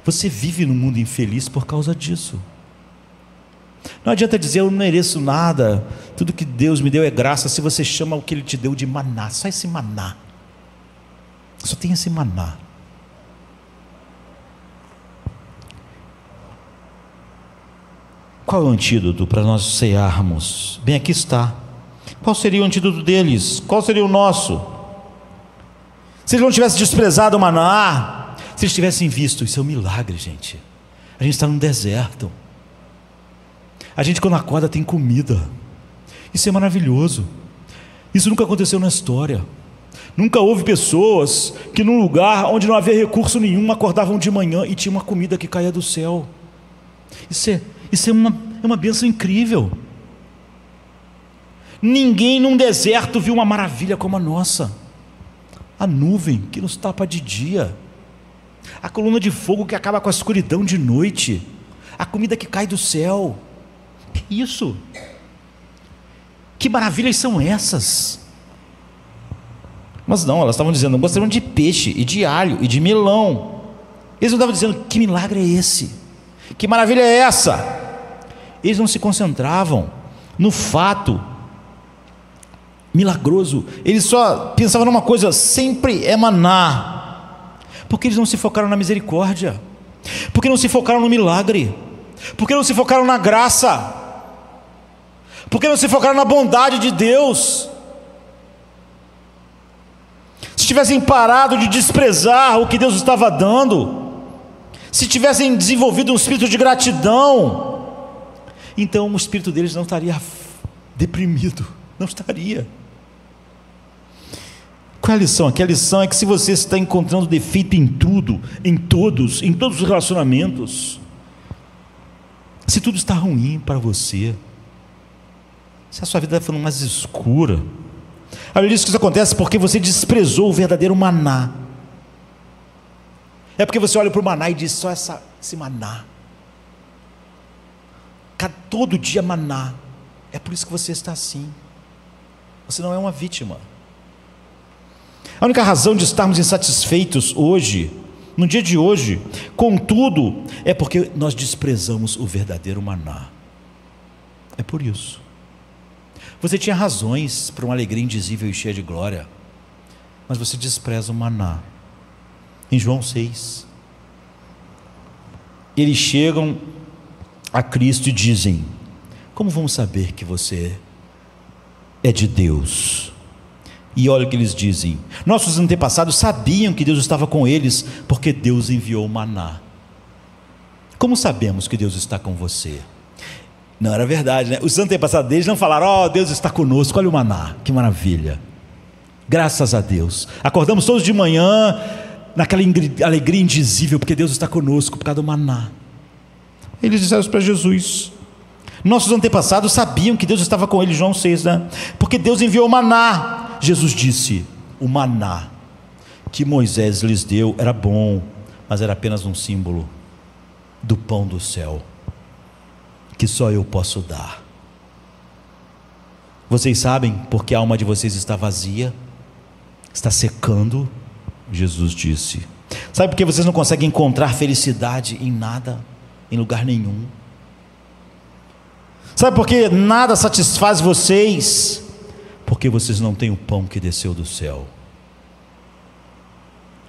Você vive num mundo infeliz por causa disso. Não adianta dizer: eu não mereço nada, tudo que Deus me deu é graça, se você chama o que Ele te deu de maná. Só esse maná, só tem esse maná. Qual é o antídoto para nós cearmos? Bem, aqui está. Qual seria o antídoto deles? Qual seria o nosso? Se eles não tivessem desprezado o maná, se eles tivessem visto: isso é um milagre, gente, a gente está num deserto, a gente quando acorda tem comida, isso é maravilhoso. Isso nunca aconteceu na história. Nunca houve pessoas que num lugar onde não havia recurso nenhum acordavam de manhã e tinha uma comida que caía do céu. Isso é uma bênção incrível. Ninguém num deserto viu uma maravilha como a nossa. A nuvem que nos tapa de dia, a coluna de fogo que acaba com a escuridão de noite, a comida que cai do céu. Que isso? Que maravilhas são essas? Mas não, elas estavam dizendo: gostariam de peixe e de alho e de melão. Eles não estavam dizendo: que milagre é esse? Que maravilha é essa? Eles não se concentravam no fato milagroso. Eles só pensavam numa coisa: sempre é maná. Porque eles não se focaram na misericórdia, porque não se focaram no milagre, porque não se focaram na graça, porque não se focaram na bondade de Deus. Se tivessem parado de desprezar o que Deus estava dando, se tivessem desenvolvido um espírito de gratidão, então o espírito deles não estaria deprimido, não estaria. Qual é a lição aqui? A lição é que se você está encontrando defeito em tudo, em todos os relacionamentos, se tudo está ruim para você, se a sua vida está ficando mais escura, a Bíblia diz que isso acontece porque você desprezou o verdadeiro maná. É porque você olha para o maná e diz: só esse maná, todo dia maná. É por isso que você está assim. Você não é uma vítima. A única razão de estarmos insatisfeitos hoje, no dia de hoje, contudo, é porque nós desprezamos o verdadeiro maná. É por isso. Você tinha razões para uma alegria indizível e cheia de glória, mas você despreza o maná. Em João 6, eles chegam a Cristo e dizem: como vamos saber que você é de Deus? E olha o que eles dizem: nossos antepassados sabiam que Deus estava com eles, porque Deus enviou o maná. Como sabemos que Deus está com você? Não era verdade, né? Os antepassados deles não falaram: ó, Deus está conosco, olha o maná, que maravilha. Graças a Deus. Acordamos todos de manhã naquela alegria indizível, porque Deus está conosco por causa do maná. Eles disseram isso para Jesus: nossos antepassados sabiam que Deus estava com eles, João 6, né? Porque Deus enviou o maná. Jesus disse: o maná que Moisés lhes deu era bom, mas era apenas um símbolo do pão do céu, que só eu posso dar. Vocês sabem porque a alma de vocês está vazia, está secando? Jesus disse. Sabe por que vocês não conseguem encontrar felicidade em nada, em lugar nenhum? Sabe por que nada satisfaz vocês? Porque vocês não têm o pão que desceu do céu,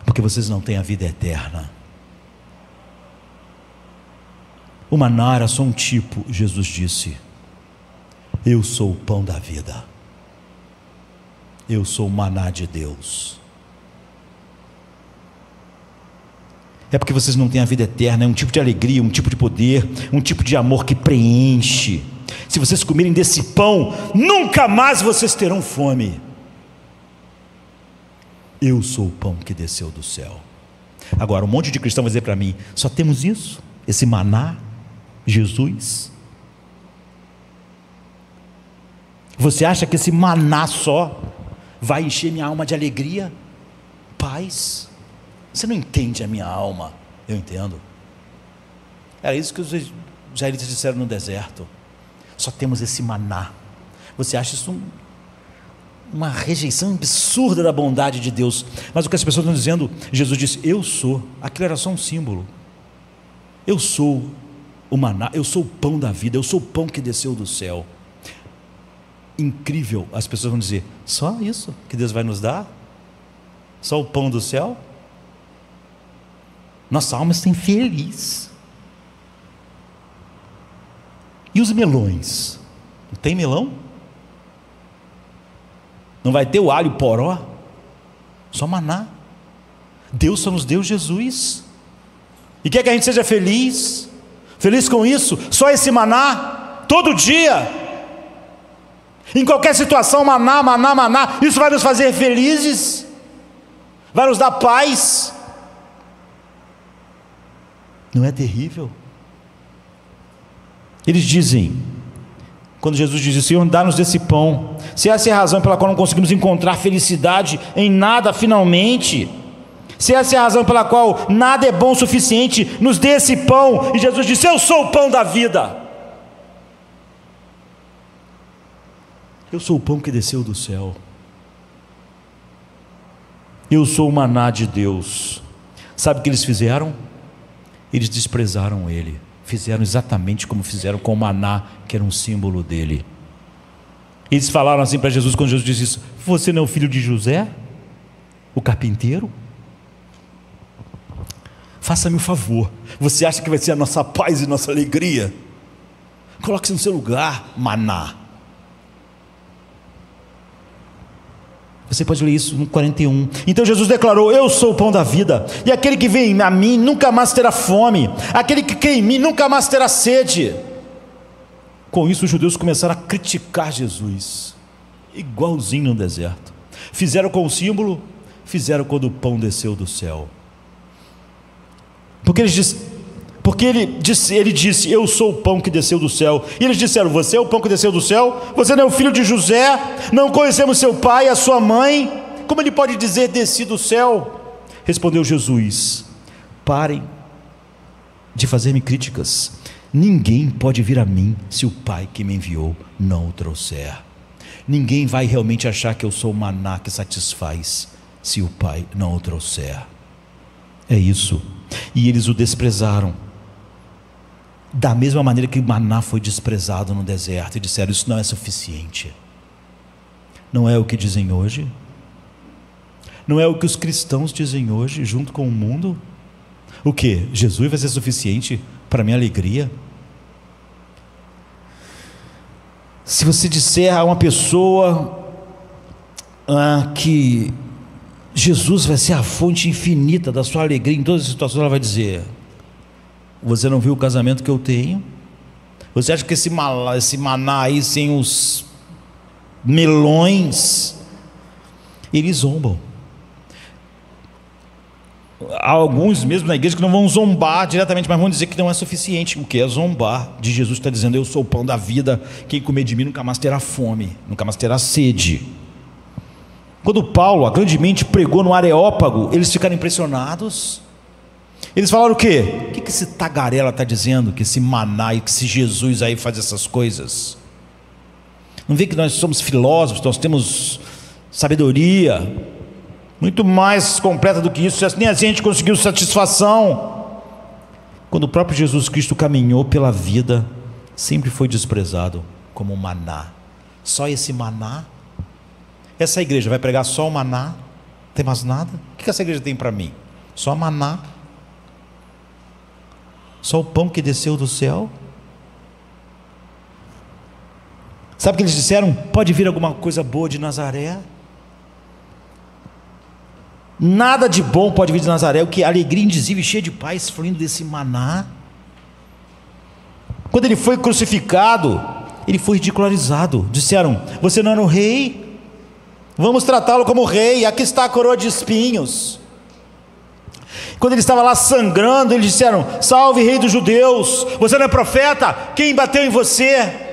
porque vocês não têm a vida eterna. O maná era só um tipo. Jesus disse: eu sou o pão da vida, eu sou o maná de Deus. É porque vocês não têm a vida eterna. É um tipo de alegria, um tipo de poder, um tipo de amor que preenche. Se vocês comerem desse pão, nunca mais vocês terão fome. Eu sou o pão que desceu do céu. Agora, um monte de cristão vai dizer para mim: só temos isso? Esse maná? Jesus? Você acha que esse maná só vai encher minha alma de alegria, paz? Você não entende a minha alma. Eu entendo. Era isso que os israelitas disseram no deserto: só temos esse maná. Você acha isso uma rejeição absurda da bondade de Deus? Mas o que as pessoas estão dizendo, Jesus disse: eu sou. Aquilo era só um símbolo. Eu sou o maná, eu sou o pão da vida, eu sou o pão que desceu do céu. Incrível. As pessoas vão dizer: só isso que Deus vai nos dar? Só o pão do céu? Nossa alma está infeliz. E os melões? Não tem melão? Não vai ter o alho poró? Só maná. Deus só nos deu Jesus, e quer que a gente seja feliz. Feliz com isso? Só esse maná? Todo dia? Em qualquer situação, maná, maná, maná. Isso vai nos fazer felizes? Vai nos dar paz? Não é terrível? Eles dizem, quando Jesus diz: Senhor, dá-nos desse pão. Se essa é a razão pela qual não conseguimos encontrar felicidade em nada finalmente, se essa é a razão pela qual nada é bom o suficiente, nos dê esse pão. E Jesus disse: eu sou o pão da vida. Eu sou o pão que desceu do céu. Eu sou o maná de Deus. Sabe o que eles fizeram? Eles desprezaram ele. Fizeram exatamente como fizeram com o maná, que era um símbolo dele. Eles falaram assim para Jesus, quando Jesus disse isso: você não é o filho de José, o carpinteiro? Faça-me um favor, você acha que vai ser a nossa paz e nossa alegria? Coloque-se no seu lugar, maná. Você pode ler isso no 41. Então Jesus declarou: eu sou o pão da vida, e aquele que vem a mim nunca mais terá fome, aquele que crê em mim nunca mais terá sede. Com isso os judeus começaram a criticar Jesus, igualzinho no deserto. Fizeram com o símbolo, fizeram quando o pão desceu do céu. Porque ele disse: eu sou o pão que desceu do céu. E eles disseram: você é o pão que desceu do céu? Você não é o filho de José? Não conhecemos seu pai e a sua mãe? Como ele pode dizer: desci do céu? Respondeu Jesus: parem de fazer-me críticas. Ninguém pode vir a mim se o Pai que me enviou não o trouxer. Ninguém vai realmente achar que eu sou o maná que satisfaz se o Pai não o trouxer. É isso. E eles o desprezaram, da mesma maneira que o maná foi desprezado no deserto, e disseram: isso não é suficiente. Não é o que dizem hoje? Não é o que os cristãos dizem hoje, junto com o mundo? O que? Jesus vai ser suficiente para minha alegria? Se você disser a uma pessoa que Jesus vai ser a fonte infinita da sua alegria em todas as situações, ela vai dizer: você não viu o casamento que eu tenho? Você acha que esse maná aí sem os melões? Eles zombam. Há alguns mesmo na igreja que não vão zombar diretamente, mas vão dizer que não é suficiente. O que é zombar? De Jesus está dizendo: eu sou o pão da vida, quem comer de mim nunca mais terá fome, nunca mais terá sede. Quando Paulo, a grande mente, pregou no Areópago, eles ficaram impressionados. Eles falaram: o quê? O que esse tagarela está dizendo? Que esse maná e que esse Jesus aí faz essas coisas? Não vê que nós somos filósofos, nós temos sabedoria muito mais completa do que isso, nem a gente conseguiu satisfação. Quando o próprio Jesus Cristo caminhou pela vida, sempre foi desprezado como maná. Só esse maná? Essa igreja vai pregar só o maná? Não tem mais nada? O que essa igreja tem para mim? Só maná? Só o pão que desceu do céu? Sabe o que eles disseram? Pode vir alguma coisa boa de Nazaré? Nada de bom pode vir de Nazaré, o que? Alegria indizível e cheia de paz fluindo desse maná. Quando ele foi crucificado, ele foi ridicularizado. Disseram: você não era o rei? Vamos tratá-lo como rei, aqui está a coroa de espinhos. Quando ele estava lá sangrando, eles disseram: salve, rei dos judeus, você não é profeta? Quem bateu em você?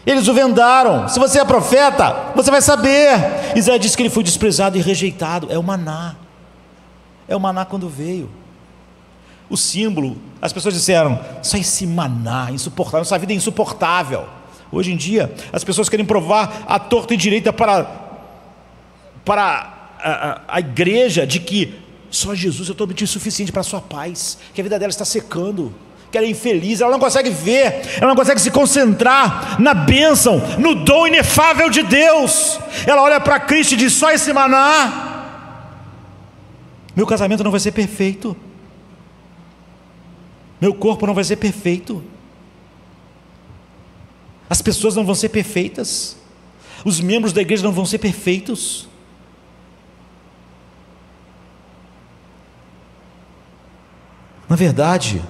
Eles o vendaram. Se você é profeta, você vai saber. Isaías disse que ele foi desprezado e rejeitado. É o maná. É o maná quando veio. O símbolo, as pessoas disseram: só esse maná insuportável, essa vida é insuportável. Hoje em dia, as pessoas querem provar à torta e direita para a igreja de que só Jesus é totalmente suficiente para a sua paz, que a vida dela está secando, que ela é infeliz, ela não consegue ver, ela não consegue se concentrar na bênção, no dom inefável de Deus. Ela olha para Cristo e diz: só esse maná. Meu casamento não vai ser perfeito, meu corpo não vai ser perfeito, as pessoas não vão ser perfeitas, os membros da igreja não vão ser perfeitos. Na verdade,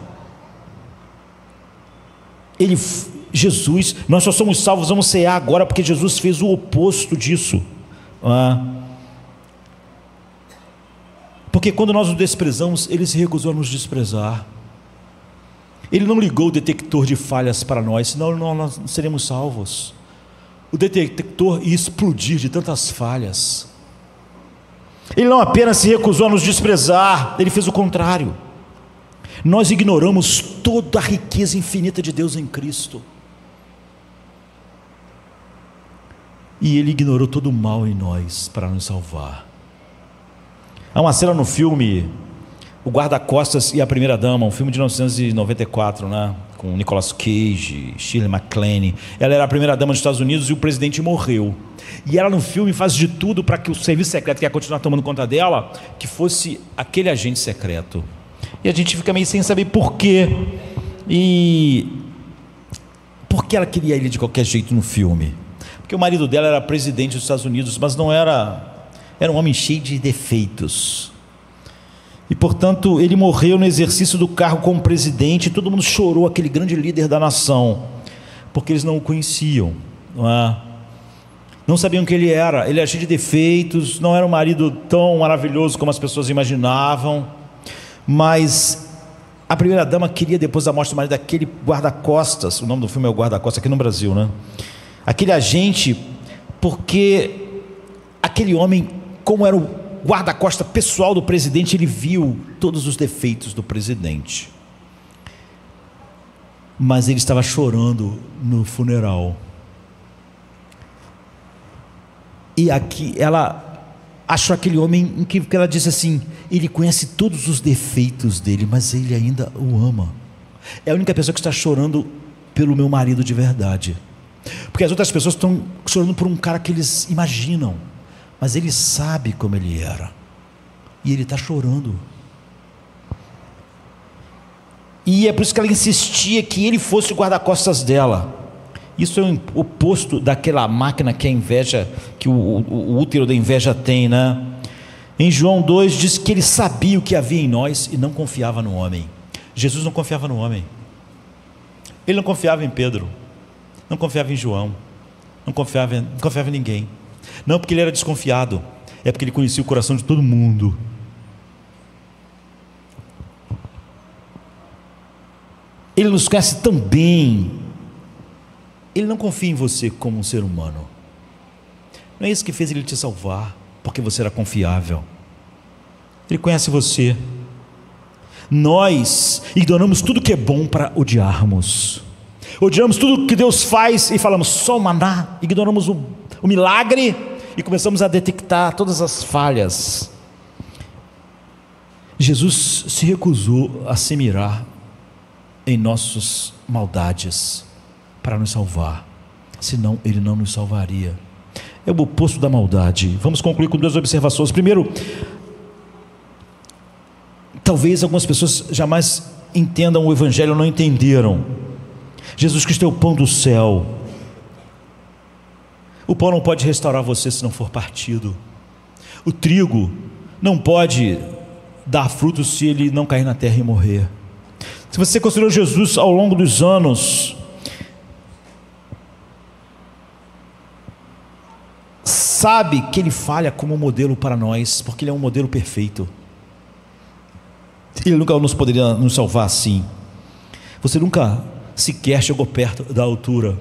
Jesus, nós só somos salvos, vamos cear agora, porque Jesus fez o oposto disso. Porque quando nós o desprezamos, ele se recusou a nos desprezar. Ele não ligou o detector de falhas para nós, senão nós não seríamos salvos. O detector ia explodir de tantas falhas. Ele não apenas se recusou a nos desprezar, ele fez o contrário. Nós ignoramos toda a riqueza infinita de Deus em Cristo, e Ele ignorou todo o mal em nós para nos salvar. Há uma cena no filme O Guarda-Costas e a Primeira Dama, um filme de 1994, né? com Nicolas Cage, Shirley MacLaine. Ela era a primeira-dama dos Estados Unidos e o presidente morreu. E ela no filme faz de tudo para que o serviço secreto que ia continuar tomando conta dela, que fosse aquele agente secreto. E a gente fica meio sem saber por quê. E por que ela queria ele de qualquer jeito no filme? Porque o marido dela era presidente dos Estados Unidos, mas não era... Era um homem cheio de defeitos. E, portanto, ele morreu no exercício do cargo como presidente, e todo mundo chorou, aquele grande líder da nação, porque eles não o conheciam, não é? Não sabiam quem ele era cheio de defeitos, não era um marido tão maravilhoso como as pessoas imaginavam, mas a primeira-dama queria, depois da morte do marido, aquele guarda-costas, o nome do filme é o Guarda-Costas, aqui no Brasil, né? Aquele agente, porque aquele homem, como era o guarda-costas pessoal do presidente, ele viu todos os defeitos do presidente, mas ele estava chorando no funeral. E aqui ela achou aquele homem incrível, porque ela disse assim: ele conhece todos os defeitos dele, mas ele ainda o ama. É a única pessoa que está chorando pelo meu marido de verdade, porque as outras pessoas estão chorando por um cara que eles imaginam, mas ele sabe como ele era, e ele está chorando. E é por isso que ela insistia que ele fosse o guarda-costas dela. Isso é o oposto daquela máquina que a inveja, que o útero da inveja tem, né? Em João 2 diz que ele sabia o que havia em nós e não confiava no homem. Jesus não confiava no homem. Ele não confiava em Pedro, não confiava em João, não confiava em ninguém. Não porque ele era desconfiado, é porque ele conhecia o coração de todo mundo. Ele nos conhece tão bem. Ele não confia em você como um ser humano. Não é isso que fez ele te salvar, porque você era confiável. Ele conhece você. Nós ignoramos tudo que é bom para odiarmos. Odiamos tudo que Deus faz e falamos só o maná. Ignoramos o milagre e começamos a detectar todas as falhas. Jesus se recusou a se mirar em nossas maldades para nos salvar, senão ele não nos salvaria. É o oposto da maldade. Vamos concluir com duas observações. Primeiro, talvez algumas pessoas jamais entendam o Evangelho, não entenderam. Jesus Cristo é o pão do céu. O pão não pode restaurar você se não for partido. O trigo não pode dar frutos se ele não cair na terra e morrer. Se você considerou Jesus ao longo dos anos, sabe que ele falha como modelo para nós, porque ele é um modelo perfeito. Ele nunca nos poderia nos salvar assim. Você nunca sequer chegou perto da altura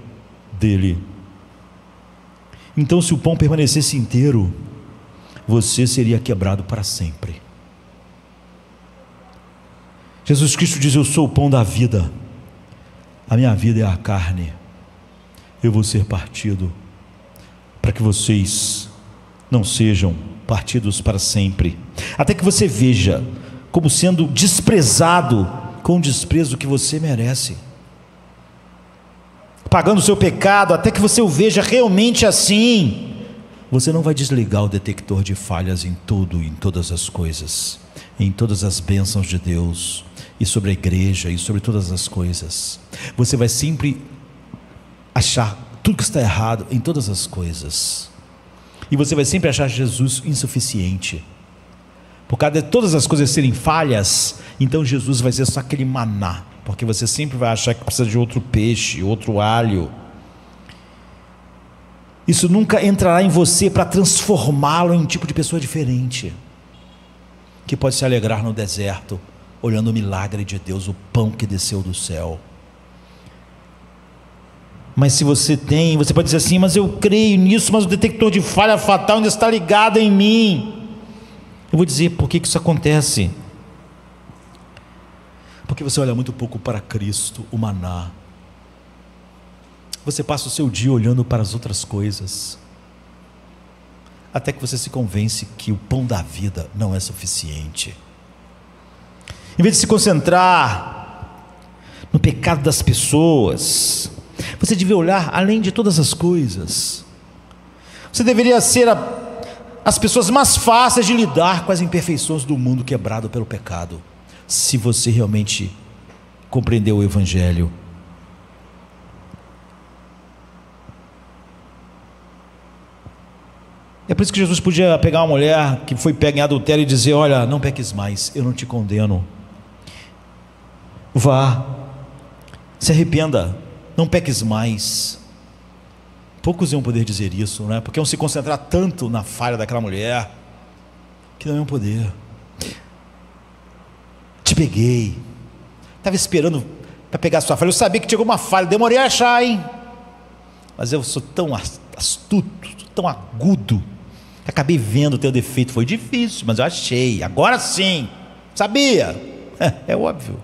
dele. Então, se o pão permanecesse inteiro, você seria quebrado para sempre. Jesus Cristo diz: eu sou o pão da vida, a minha vida é a carne, eu vou ser partido, para que vocês não sejam partidos para sempre, até que você veja como sendo desprezado com o desprezo que você merece, pagando o seu pecado, até que você o veja realmente assim. Você não vai desligar o detector de falhas em tudo, em todas as coisas, em todas as bênçãos de Deus, e sobre a igreja, e sobre todas as coisas. Você vai sempre achar tudo que está errado em todas as coisas, e você vai sempre achar Jesus insuficiente. Por causa de todas as coisas serem falhas, então Jesus vai ser só aquele maná, porque você sempre vai achar que precisa de outro peixe, outro alho. Isso nunca entrará em você para transformá-lo em um tipo de pessoa diferente, que pode se alegrar no deserto, olhando o milagre de Deus, o pão que desceu do céu. Mas se você pode dizer assim: mas eu creio nisso, mas o detector de falha fatal ainda está ligado em mim. Eu vou dizer por que isso acontece. Porque você olha muito pouco para Cristo, o maná. Você passa o seu dia olhando para as outras coisas, até que você se convence que o pão da vida não é suficiente. Em vez de se concentrar no pecado das pessoas. Você devia olhar além de todas as coisas. Você deveria ser as pessoas mais fáceis de lidar com as imperfeições do mundo quebrado pelo pecado, se você realmente compreendeu o Evangelho. É por isso que Jesus podia pegar uma mulher que foi pega em adultério e dizer: olha, não peques mais, eu não te condeno. Vá, se arrependa, não peques mais. Poucos iam poder dizer isso, né? Porque iam se concentrar tanto na falha daquela mulher, que não iam poder. Te peguei, estava esperando para pegar a sua falha, eu sabia que tinha alguma falha, demorei a achar, hein? Mas eu sou tão astuto, tão agudo, que acabei vendo o teu defeito. Foi difícil, mas eu achei, agora sim, sabia. É óbvio.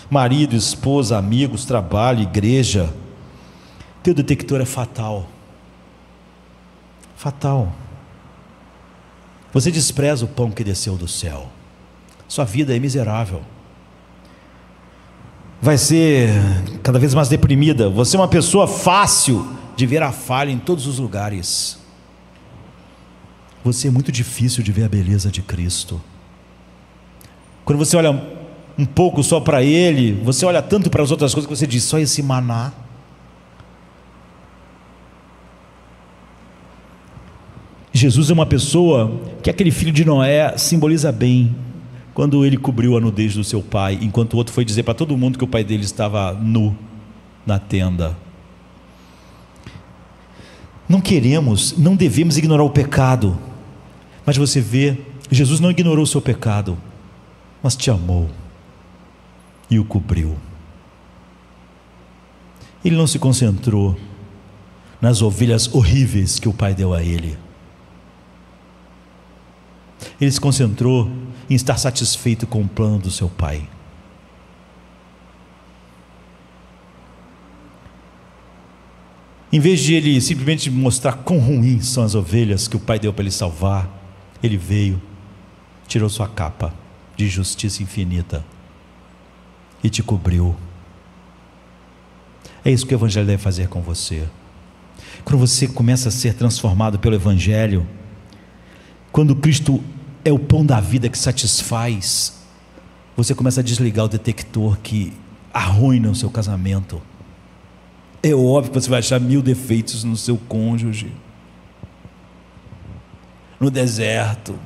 Marido, esposa, amigos, trabalho, igreja, teu detector é fatal. Fatal. Você despreza o pão que desceu do céu. Sua vida é miserável. Vai ser cada vez mais deprimida. Você é uma pessoa fácil de ver a falha em todos os lugares. Você é muito difícil de ver a beleza de Cristo. Quando você olha um pouco só para Ele, você olha tanto para as outras coisas que você diz: só esse maná. Jesus é uma pessoa que aquele filho de Noé simboliza bem, quando ele cobriu a nudez do seu pai, enquanto o outro foi dizer para todo mundo que o pai dele estava nu na tenda. Não queremos, não devemos ignorar o pecado, mas você vê, Jesus não ignorou o seu pecado, mas te amou e o cobriu. Ele não se concentrou nas ovelhas horríveis que o pai deu a ele. Ele se concentrou em estar satisfeito com o plano do seu pai. Em vez de ele simplesmente mostrar quão ruins são as ovelhas que o pai deu para ele salvar, ele veio, tirou sua capa de justiça infinita e te cobriu. É isso que o Evangelho deve fazer com você. Quando você começa a ser transformado pelo Evangelho, quando Cristo é o pão da vida que satisfaz, você começa a desligar o detector que arruina o seu casamento. É óbvio que você vai achar 1000 defeitos no seu cônjuge, no deserto.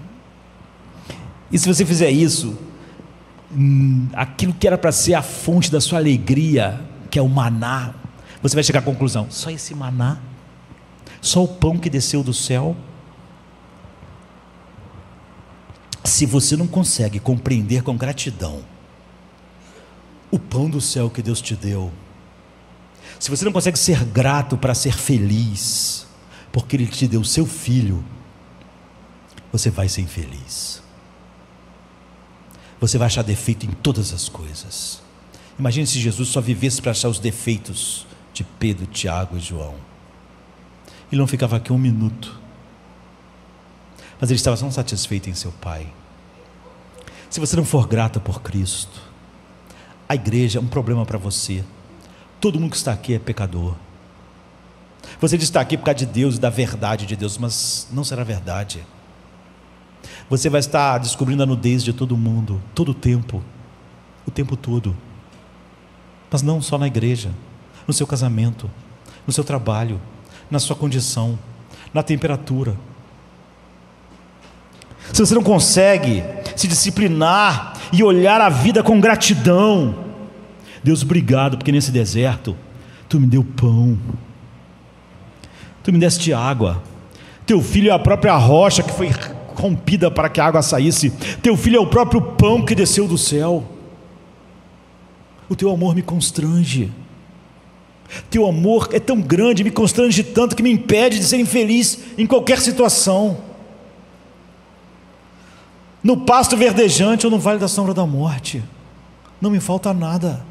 E se você fizer isso, aquilo que era para ser a fonte da sua alegria, que é o maná, você vai chegar à conclusão: só esse maná? Só o pão que desceu do céu? Se você não consegue compreender com gratidão o pão do céu que Deus te deu, se você não consegue ser grato para ser feliz, porque Ele te deu o seu filho, você vai ser infeliz. Você vai achar defeito em todas as coisas. Imagine se Jesus só vivesse para achar os defeitos de Pedro, Tiago e João. Ele não ficava aqui um minuto, mas ele estava tão satisfeito em seu Pai. Se você não for grato por Cristo, a igreja é um problema para você. Todo mundo que está aqui é pecador. Você está aqui por causa de Deus e da verdade de Deus, mas não será verdade. Você vai estar descobrindo a nudez de todo mundo, todo o tempo todo. Mas não só na igreja, no seu casamento, no seu trabalho, na sua condição, na temperatura. Se você não consegue se disciplinar e olhar a vida com gratidão: Deus, obrigado, porque nesse deserto Tu me deu pão, Tu me deste água, Teu filho é a própria rocha que foi rompida para que a água saísse, Teu filho é o próprio pão que desceu do céu. O Teu amor me constrange, Teu amor é tão grande, me constrange tanto que me impede de ser infeliz em qualquer situação. No pasto verdejante ou no vale da sombra da morte, não me falta nada.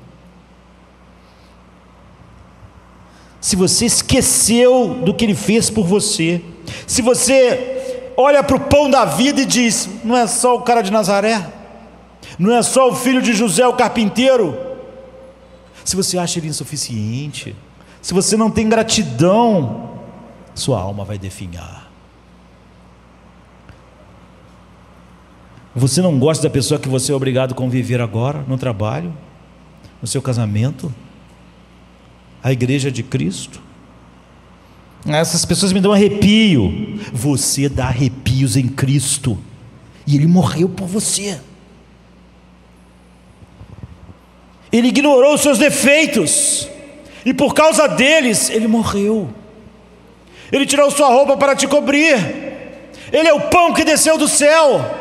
Se você esqueceu do que Ele fez por você, se você olha para o pão da vida e diz: não é só o cara de Nazaré, não é só o filho de José o carpinteiro, se você acha Ele insuficiente, se você não tem gratidão, sua alma vai definhar. Você não gosta da pessoa que você é obrigado a conviver agora, no trabalho, no seu casamento, a igreja de Cristo? Essas pessoas me dão arrepio. Você dá arrepios em Cristo, e Ele morreu por você. Ele ignorou os seus defeitos, e por causa deles Ele morreu. Ele tirou sua roupa para te cobrir. Ele é o pão que desceu do céu.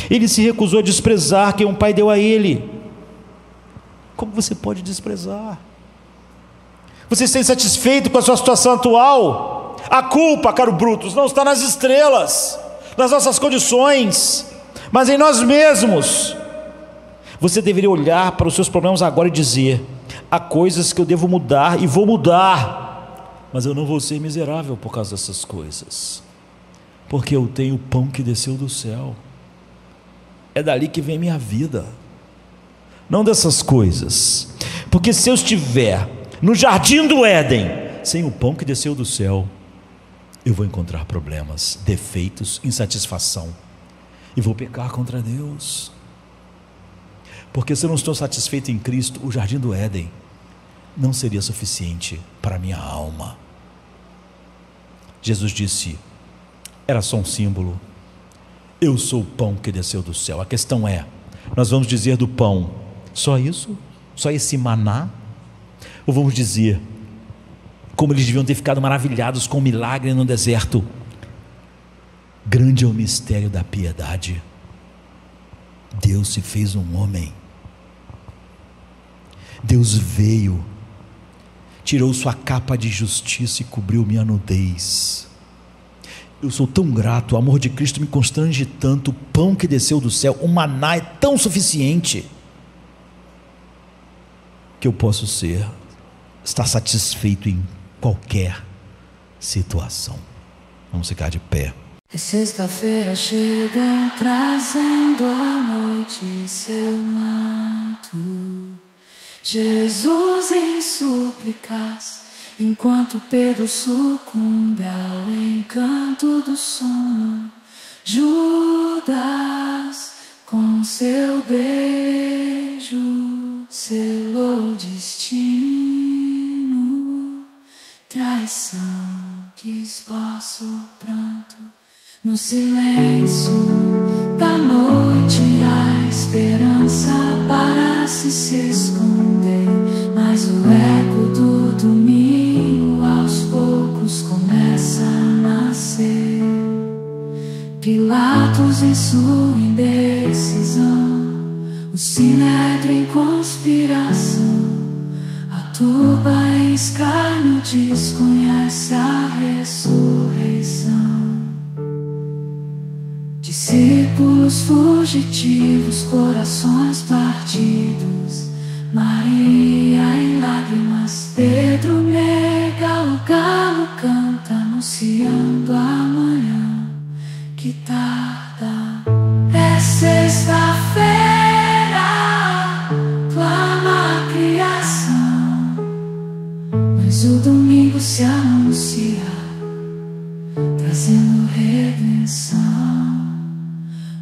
Ele se recusou a desprezar quem um pai deu a Ele. Como você pode desprezar? Você está insatisfeito com a sua situação atual? A culpa, caro Brutus, não está nas estrelas, nas nossas condições, mas em nós mesmos. Você deveria olhar para os seus problemas agora e dizer: há coisas que eu devo mudar e vou mudar, mas eu não vou ser miserável por causa dessas coisas, porque eu tenho o pão que desceu do céu. É dali que vem minha vida, não dessas coisas. Porque se eu estiver no jardim do Éden sem o pão que desceu do céu, eu vou encontrar problemas, defeitos, insatisfação, e vou pecar contra Deus. Porque se eu não estou satisfeito em Cristo, o jardim do Éden não seria suficiente para a minha alma. Jesus disse, era só um símbolo: eu sou o pão que desceu do céu. A questão é, nós vamos dizer do pão só isso? Só esse maná? Ou vamos dizer, como eles deviam ter ficado maravilhados com o milagre no deserto: grande é o mistério da piedade, Deus se fez um homem. Deus veio, tirou sua capa de justiça e cobriu minha nudez. Eu sou tão grato, o amor de Cristo me constrange tanto. O pão que desceu do céu, o maná, é tão suficiente que eu posso estar satisfeito em qualquer situação. Vamos ficar de pé. É sexta-feira chega trazendo a noite em seu manto. Jesus em súplicas, enquanto Pedro sucumbe ao encanto do sono. Judas, com seu beijo, selou o destino. Traição que esboça o pranto. No silêncio da noite, a esperança parece se esconder, mas o eco do domingo aos poucos começa a nascer. Pilatos em sua indecisão, o sinédrio em conspiração, a turba em escárnio desconhece a ressurreição. Discípulos fugitivos, corações partidos, Maria em lágrimas, Pedro nega, o galo canta anunciando amanhã que tarda. É sexta-feira, clama a criação, mas o domingo se anuncia, trazendo redenção.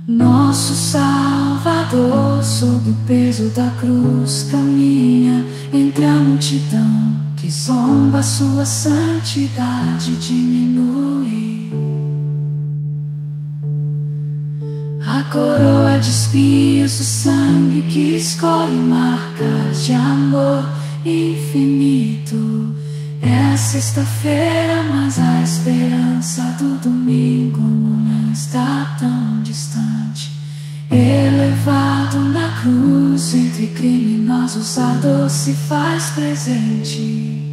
Nosso Salvador, sob o peso da cruz, caminha entre a multidão que zomba, sua santidade diminui. A coroa de espinhos, o sangue que escolhe marcas de amor infinito. É a sexta-feira, mas a esperança do domingo não está tão distante. Elevado na cruz, entre criminosos a dor se faz presente.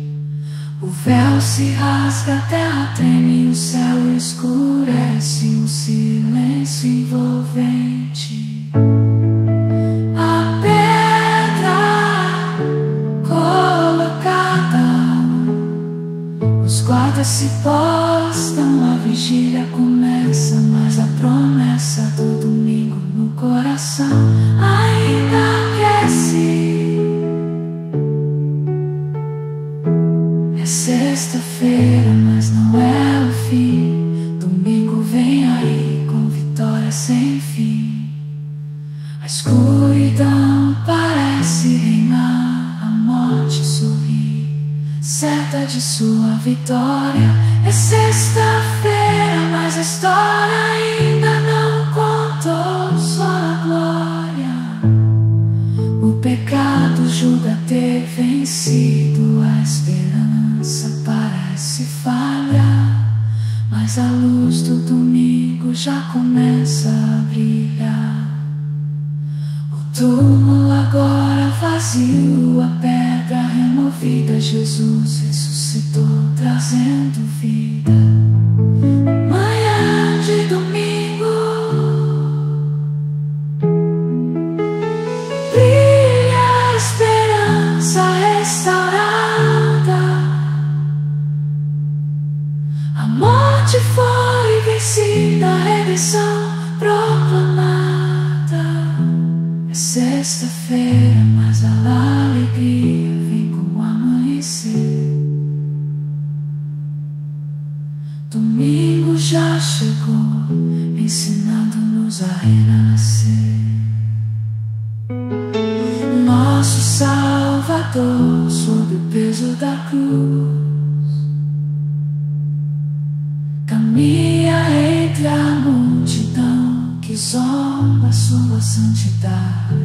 O véu se rasga, a terra treme, o céu escurece, um silêncio envolvente. A pedra colocada, os guardas se postam, a vigília começa, mas a promessa do domingo no coração ainda aquece. escuridão parece reinar, a morte sorri, certa de sua vitória. É sexta-feira, mas a história ainda não contou, só a glória. O pecado julga ter vencido, a esperança parece falhar, mas a luz do domingo já começa a brilhar. O túmulo agora vazio, a pedra removida, Jesus ressuscitou, trazendo vida. Manhã de domingo, brilha a esperança restaurada. A morte foi vencida, a redenção proclamada. É sexta-feira, mas a alegria vem com o amanhecer. Domingo já chegou, ensinando-nos a renascer. Nosso Salvador, sob o peso da cruz, caminha entre a multidão que zomba sua santidade.